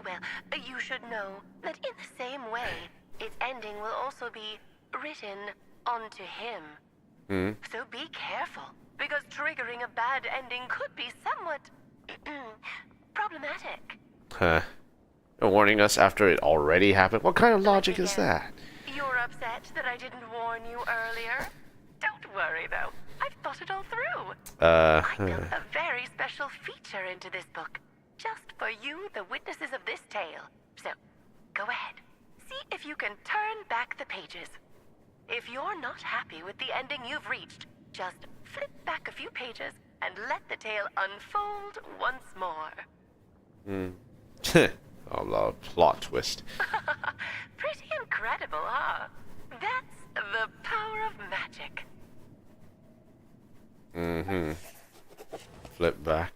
Well, you should know that in the same way, its ending will also be written onto him. So be careful, because triggering a bad ending could be somewhat problematic. Huh. Warning us after it already happened? What kind of logic is that? You're upset that I didn't warn you earlier? Don't worry, though. I've thought it all through. I built a very special feature into this book, just for you, the witnesses of this tale. So, go ahead. See if you can turn back the pages. If you're not happy with the ending you've reached, just flip back a few pages and let the tale unfold once more. Oh, plot twist. Pretty incredible, huh? That's the power of magic. Flip back.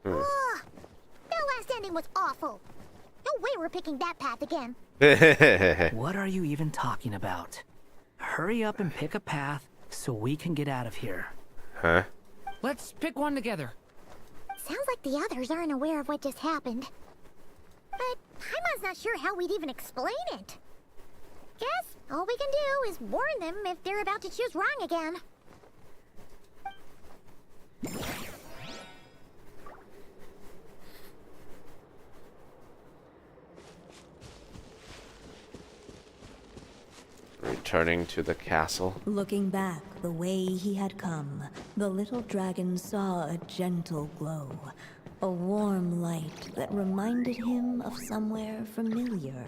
That last ending was awful. No way we're picking that path again. What are you even talking about? Hurry up and pick a path so we can get out of here. Huh? Let's pick one together. Sounds like the others aren't aware of what just happened. But Paimon's not sure how we'd even explain it. Guess all we can do is warn them if they're about to choose wrong again. Returning to the castle. Looking back the way he had come, the little dragon saw a gentle glow, a warm light that reminded him of somewhere familiar.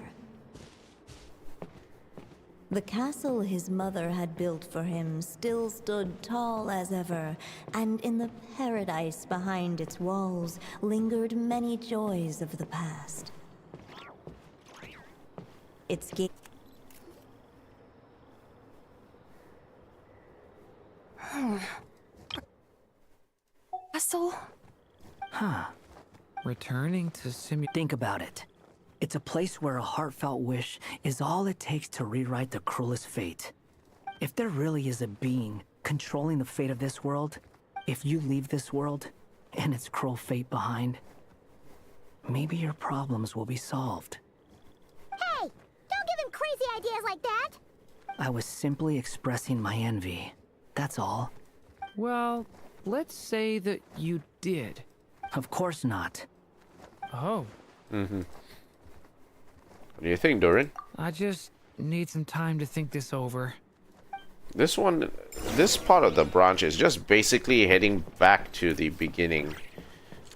The castle his mother had built for him still stood tall as ever, and in the paradise behind its walls lingered many joys of the past. Its gate. Castle? Huh. Returning to Think about it. It's a place where a heartfelt wish is all it takes to rewrite the cruelest fate. If there really is a being controlling the fate of this world, if you leave this world and its cruel fate behind, maybe your problems will be solved. Hey! Don't give him crazy ideas like that! I was simply expressing my envy. That's all. Well, let's say that you did. Of course not. Oh. What do you think, Durin? I just need some time to think this over. This part of the branch is just basically heading back to the beginning.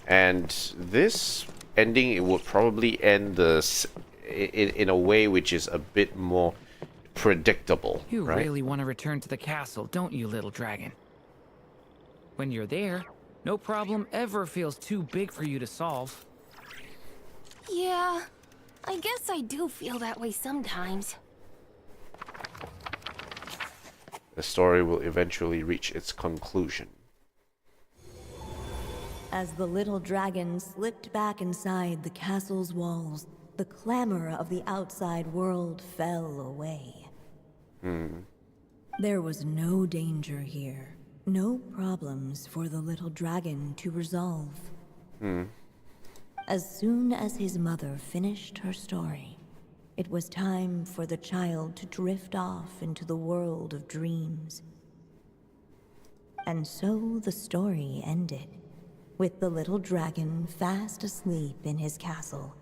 And this ending, it would probably end in a way which is a bit more predictable. You right? really want to return to the castle, don't you, little dragon? When you're there, no problem ever feels too big for you to solve. Yeah, I guess I do feel that way sometimes. The story will eventually reach its conclusion. As the little dragon slipped back inside the castle's walls, the clamor of the outside world fell away. There was no danger here, no problems for the little dragon to resolve. As soon as his mother finished her story, it was time for the child to drift off into the world of dreams. And so the story ended, with the little dragon fast asleep in his castle,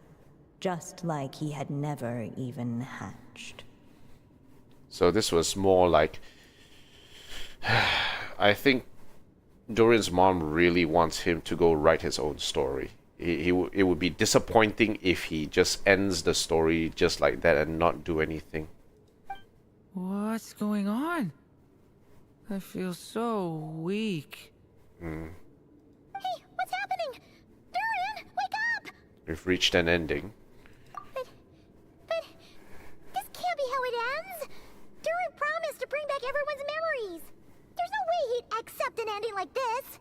just like he had never even hatched. So this was more like... I think Durin's mom really wants him to go write his own story. It would be disappointing if he just ends the story just like that and not do anything. What's going on? I feel so weak. Hey, what's happening? Durin, wake up! We've reached an ending. everyone's memories. There's no way he'd accept an ending like this.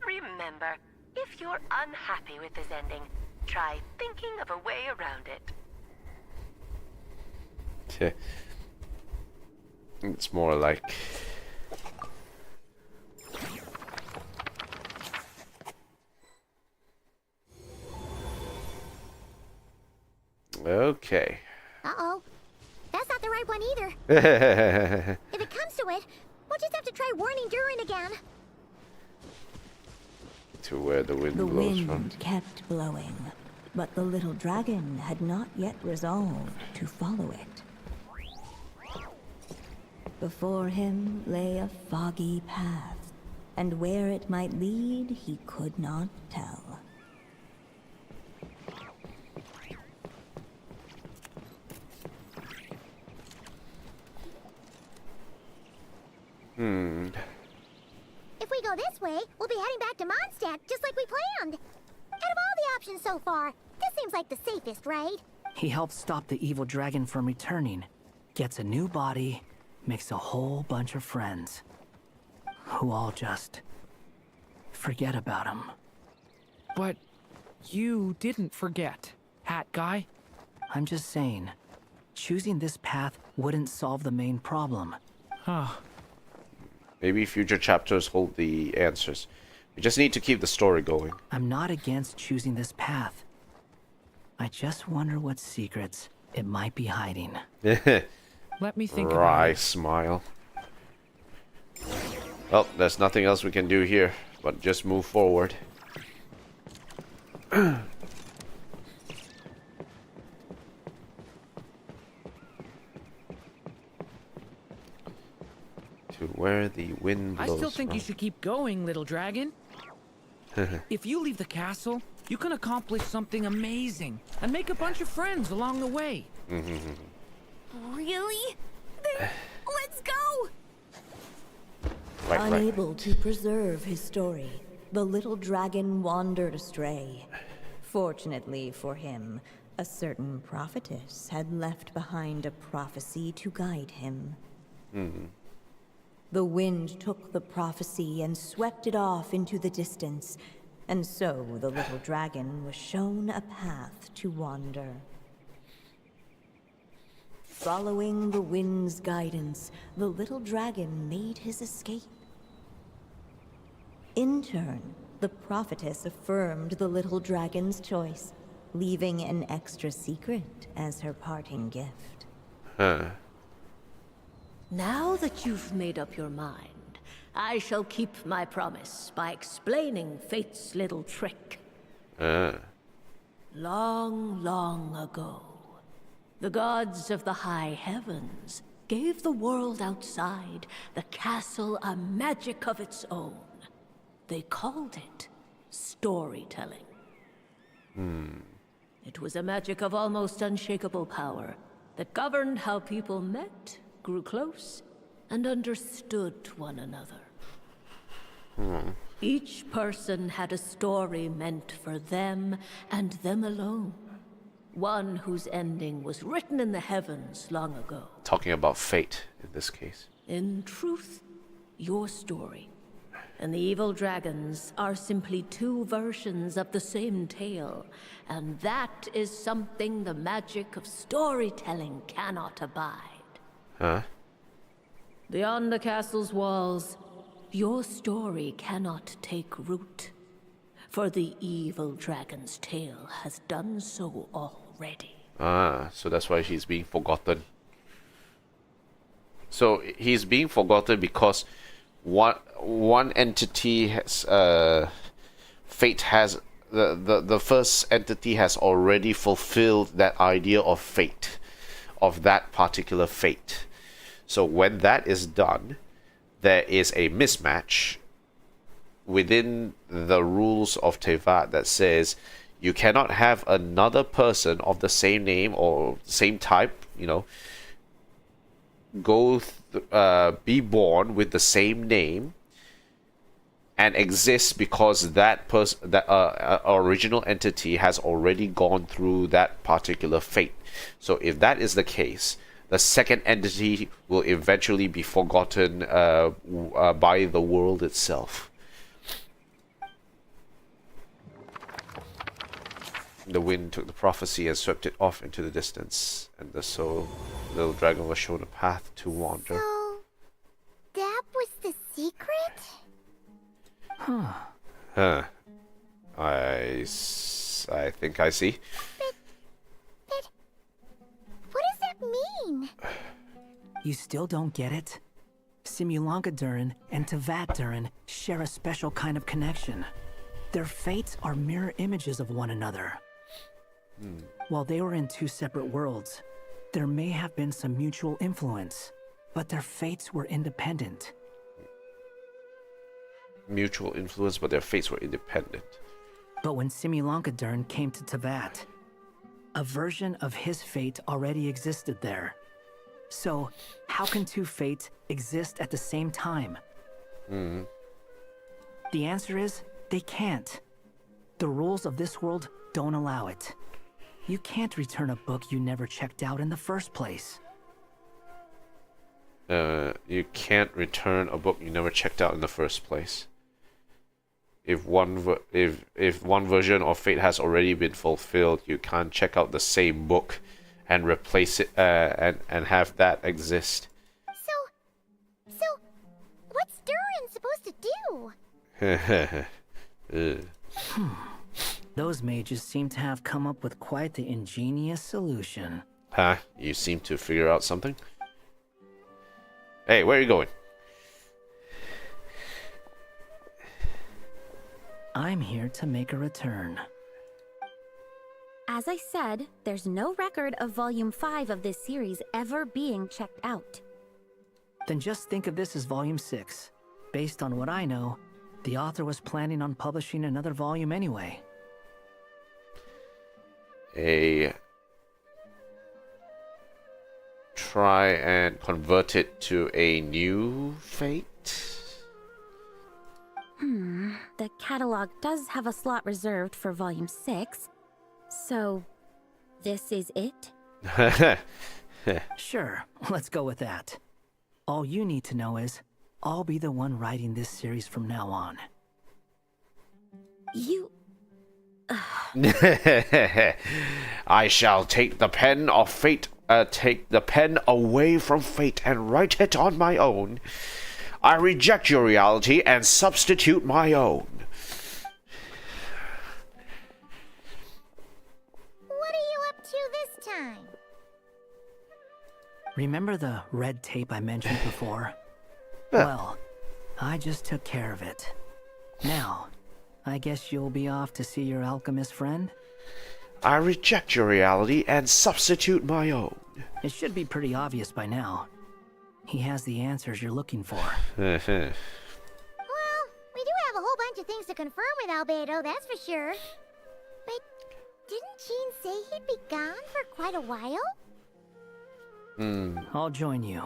Remember, if you're unhappy with this ending, try thinking of a way around it. It's more like... Okay. Uh-oh. That's not the right one either. If it comes to it, we'll just have to try warning Durin again. To where the wind The blows wind from. kept blowing, but the little dragon had not yet resolved to follow it. Before him lay a foggy path, and where it might lead he could not tell. If we go this way, we'll be heading back to Mondstadt, just like we planned. Out of all the options so far, this seems like the safest, right? He helps stop the evil dragon from returning, gets a new body, makes a whole bunch of friends, who all just forget about him. But you didn't forget, Hat Guy. I'm just saying, choosing this path wouldn't solve the main problem. Huh. Maybe future chapters hold the answers. We just need to keep the story going. I'm not against choosing this path. I just wonder what secrets it might be hiding. Let me think about Wry it. smile. Well, there's nothing else we can do here, but just move forward. To where the wind blows I still think from. you should keep going, little dragon. If you leave the castle, you can accomplish something amazing and make a bunch of friends along the way. Really? Then let's go! Right. Unable to preserve his story, the little dragon wandered astray. Fortunately for him, a certain prophetess had left behind a prophecy to guide him. The wind took the prophecy and swept it off into the distance, and so the little dragon was shown a path to wander. Following the wind's guidance, the little dragon made his escape. In turn, the prophetess affirmed the little dragon's choice, leaving an extra secret as her parting gift. Now that you've made up your mind, I shall keep my promise by explaining Fate's little trick. Long, long ago, the gods of the high heavens gave the world outside the castle a magic of its own. They called it storytelling. It was a magic of almost unshakable power that governed how people met, grew close, and understood one another. Each person had a story meant for them and them alone. One whose ending was written in the heavens long ago. Talking about fate in this case. In truth, your story and the evil dragons are simply two versions of the same tale, and that is something the magic of storytelling cannot abide. Beyond the castle's walls, your story cannot take root, for the evil dragon's tale has done so already. So that's why he's being forgotten. So he's being forgotten because one entity has fate has the first entity has already fulfilled that idea of fate, of that particular fate. So when that is done, there is a mismatch within the rules of Tevat that says you cannot have another person of the same name or same type, be born with the same name and exists because that original entity has already gone through that particular fate. So if that is the case, the second entity will eventually be forgotten by the world itself. The wind took the prophecy and swept it off into the distance, and the little dragon was shown a path to wander. So, that was the secret? Huh. I think I see. But what does that mean? You still don't get it? Simulanka Durin and Teyvat Durin share a special kind of connection. Their fates are mirror images of one another. While they were in two separate worlds, there may have been some mutual influence, but their fates were independent. Mutual influence, but their fates were independent. But when Simulanka Durin came to Teyvat, a version of his fate already existed there. So, how can two fates exist at the same time? The answer is, they can't. The rules of this world don't allow it. You can't return a book you never checked out in the first place. You can't return a book you never checked out in the first place. If one version of fate has already been fulfilled, you can't check out the same book and replace it and have that exist. So what's Durin supposed to do? Those mages seem to have come up with quite the ingenious solution. Huh? You seem to figure out something? Hey, where are you going? I'm here to make a return. As I said, there's no record of Volume 5 of this series ever being checked out. Then just think of this as Volume 6. Based on what I know, the author was planning on publishing another volume anyway. Try and convert it to a new fate? The catalog does have a slot reserved for Volume 6. So, this is it? Sure, let's go with that. All you need to know is, I'll be the one writing this series from now on. You... I shall take the pen of fate, take the pen away from fate and write it on my own. I reject your reality and substitute my own. What are you up to this time? Remember the red tape I mentioned before? Well, I just took care of it. Now, I guess you'll be off to see your alchemist friend? I reject your reality and substitute my own. It should be pretty obvious by now. He has the answers you're looking for. Well, we do have a whole bunch of things to confirm with Albedo, that's for sure. But didn't Jean say he'd be gone for quite a while? I'll join you.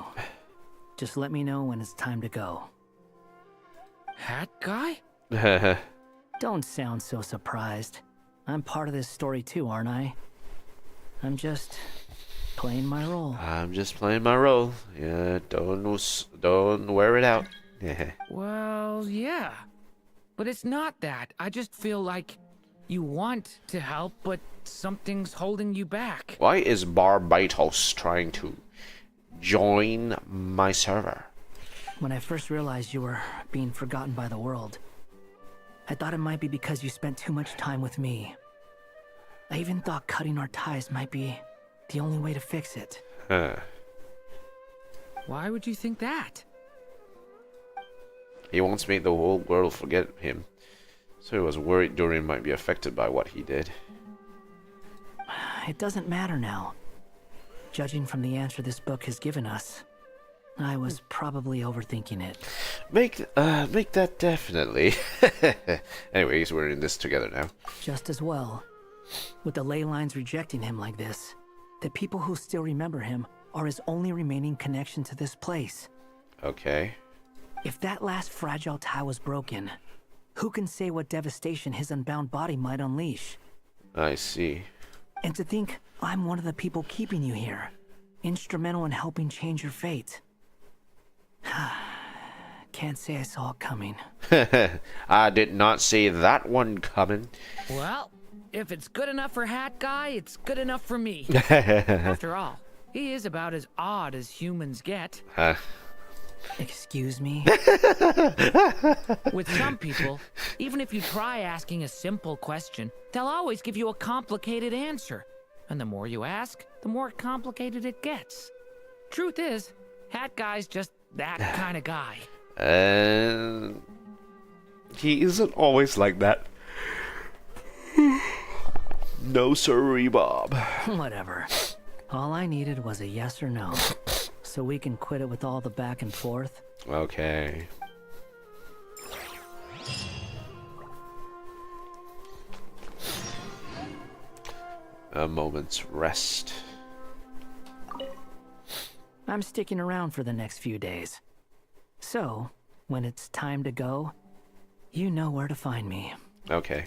Just let me know when it's time to go. Hat guy? Don't sound so surprised. I'm part of this story too, aren't I? I'm just playing my role. I'm just playing my role. Yeah, don't wear it out. Well, yeah. But it's not that. I just feel like you want to help, but something's holding you back. Why is Barbatos trying to join my server? When I first realized you were being forgotten by the world, I thought it might be because you spent too much time with me. I even thought cutting our ties might be the only way to fix it. Why would you think that? He wants to make the whole world forget him. So he was worried Durin might be affected by what he did. It doesn't matter now. Judging from the answer this book has given us, I was probably overthinking it. Make that definitely. Anyways, we're in this together now. Just as well. With the ley lines rejecting him like this, the people who still remember him are his only remaining connection to this place. Okay. If that last fragile tie was broken, Who can say what devastation his unbound body might unleash? I see. And to think I'm one of the people keeping you here, instrumental in helping change your fate. Can't say I saw it coming. I did not see that one coming. Well, if it's good enough for Hat Guy, it's good enough for me. After all, he is about as odd as humans get. Excuse me? With some people, even if you try asking a simple question, they'll always give you a complicated answer. And the more you ask, the more complicated it gets. Truth is, Hat Guy's just that kind of guy. He isn't always like that. No sirree, Bob. Whatever. All I needed was a yes or no, so we can quit it with all the back and forth. Okay. A moment's rest. I'm sticking around for the next few days. So, when it's time to go, you know where to find me. Okay.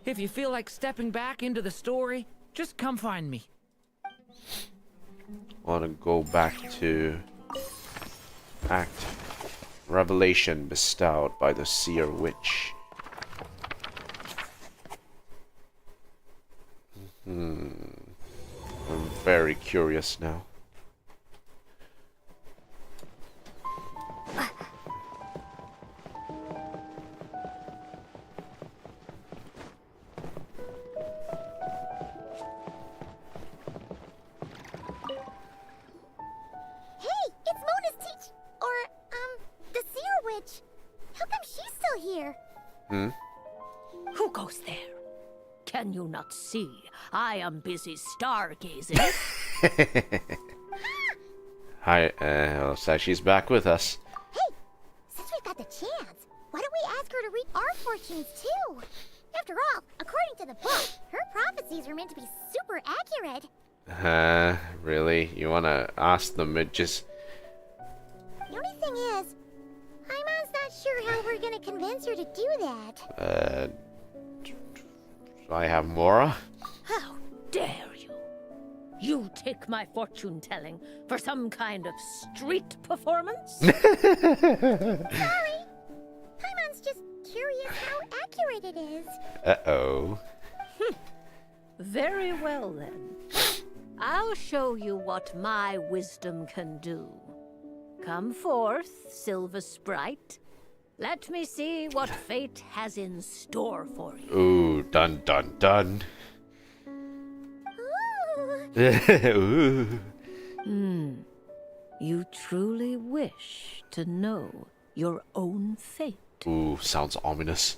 If you feel like stepping back into the story, just come find me. Want to go back to Act Revelation bestowed by the Seer Witch. I'm very curious now. Who goes there? Can you not see? I am busy stargazing. Hi, looks like she's back with us. Hey, since we've got the chance, why don't we ask her to read our fortunes too? After all, according to the book, her prophecies are meant to be super accurate. Really? You wanna ask the midges? The only thing is, Paimon's not sure how we're gonna convince her to do that. Do I have Mora? How dare you? You take my fortune telling for some kind of street performance? Sorry. Paimon's just curious how accurate it is. Uh-oh. Very well then. I'll show you what my wisdom can do. Come forth, Silver Sprite. Let me see what fate has in store for you. Ooh, dun dun dun. Ooh. Ooh. You truly wish to know your own fate. Ooh, sounds ominous.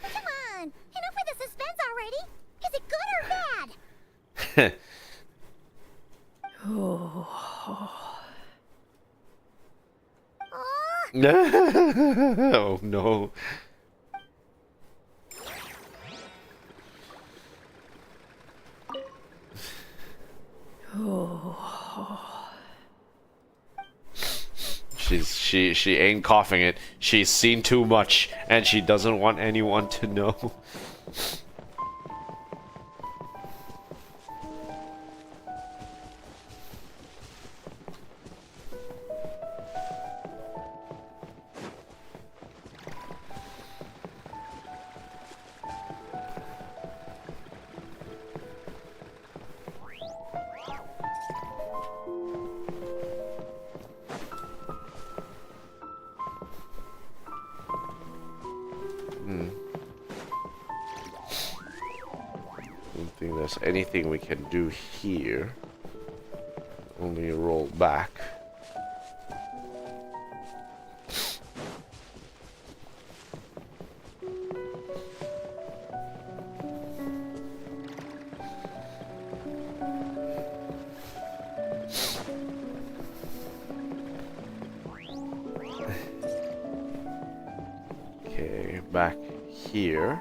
Come on, enough with the suspense already. Is it good or bad? Oh no. She ain't coughing it. She's seen too much and she doesn't want anyone to know. Don't think there's anything we can do here. Only roll back. Okay, back here.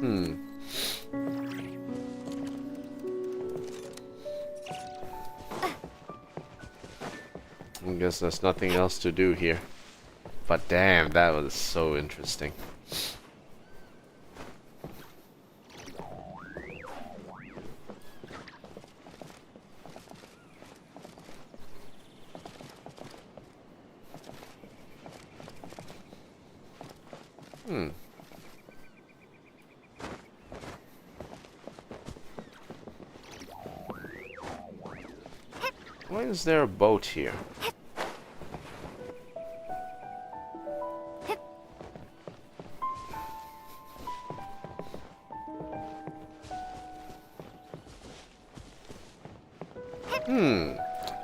I guess there's nothing else to do here. But damn, that was so interesting. Why is there a boat here?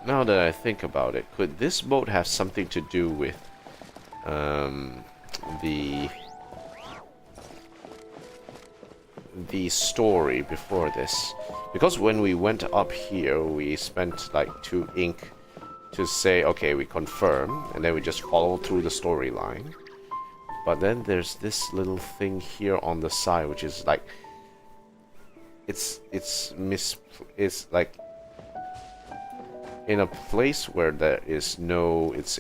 Now that I think about it, could this boat have something to do with the story before this? Because when we went up here, we spent like 2 ink to say, okay, we confirm, and then we just follow through the storyline. But then there's this little thing here on the side, which is like, it's like in a place where there is no, it's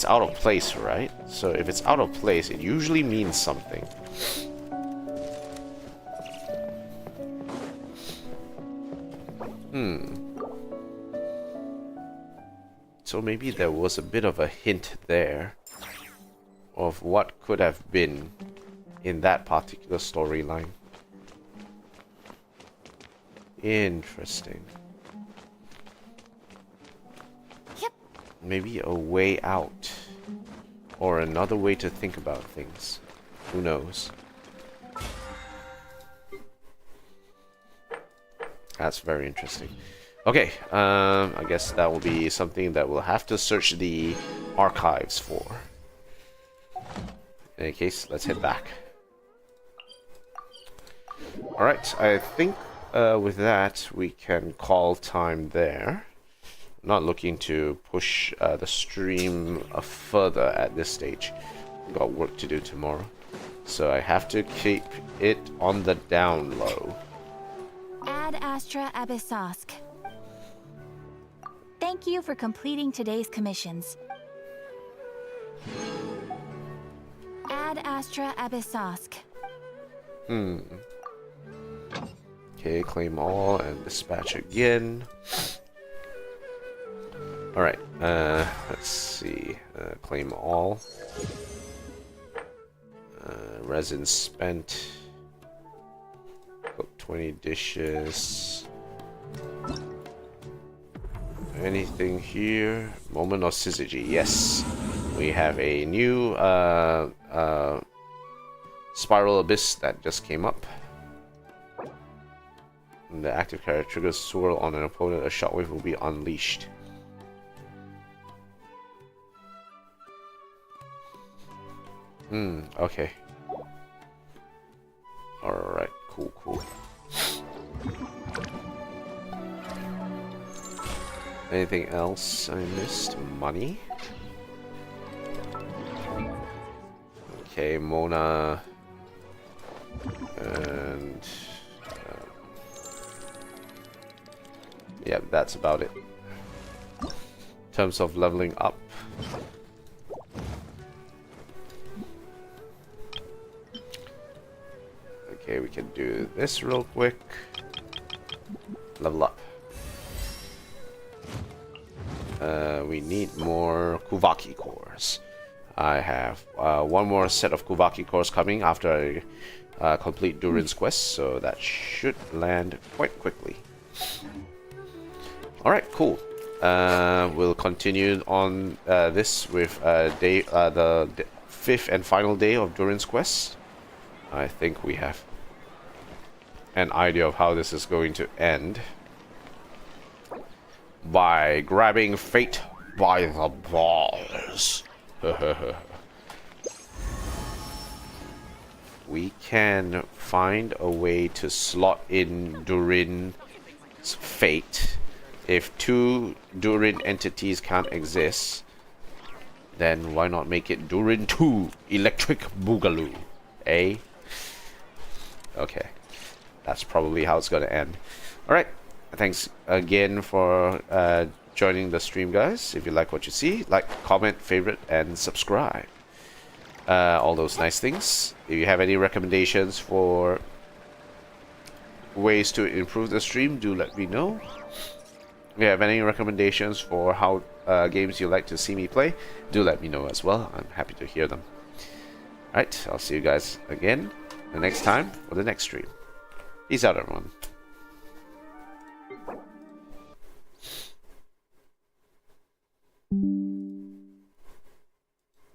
out of place, right? So if it's out of place, it usually means something. So maybe there was a bit of a hint there of what could have been in that particular storyline. Interesting. Yep. Maybe a way out. Or another way to think about things. Who knows? That's very interesting. Okay, I guess that will be something that we'll have to search the archives for. In any case, let's head back. Alright, I think with that we can call time there. I'm not looking to push the stream further at this stage. We've got work to do tomorrow. So I have to keep it on the down low. Ad Astra Abyssosk. Thank you for completing today's commissions. Ad Astra Abyssosk. Okay, claim all and dispatch again. Alright, let's see. Claim all. Resin spent. Cook 20 dishes. Anything here? Moment of syzygy. Yes. We have a new Spiral Abyss that just came up. When the active character triggers swirl on an opponent, a shockwave will be unleashed. Okay. Alright, cool. Anything else I missed? Money? Okay, Mona. And... yeah, that's about it. In terms of leveling up. Okay, we can do this real quick. Level up. We need more Kuvaki cores. I have one more set of Kuvaki cores coming after I complete Durin's Quest, so that should land quite quickly. Alright, cool. We'll continue on this with the 5th and final day of Durin's Quest. I think we have an idea of how this is going to end. By grabbing fate by the balls. We can find a way to slot in Durin's fate. If 2 Durin entities can't exist, then why not make it Durin 2 Electric Boogaloo? A. Okay. That's probably how it's going to end. Alright. Thanks again for joining the stream, guys. If you like what you see, like, comment, favorite, and subscribe. All those nice things. If you have any recommendations for ways to improve the stream, do let me know. If you have any recommendations for how games you like to see me play, do let me know as well. I'm happy to hear them. Alright, I'll see you guys again the next time for the next stream. Peace out, everyone.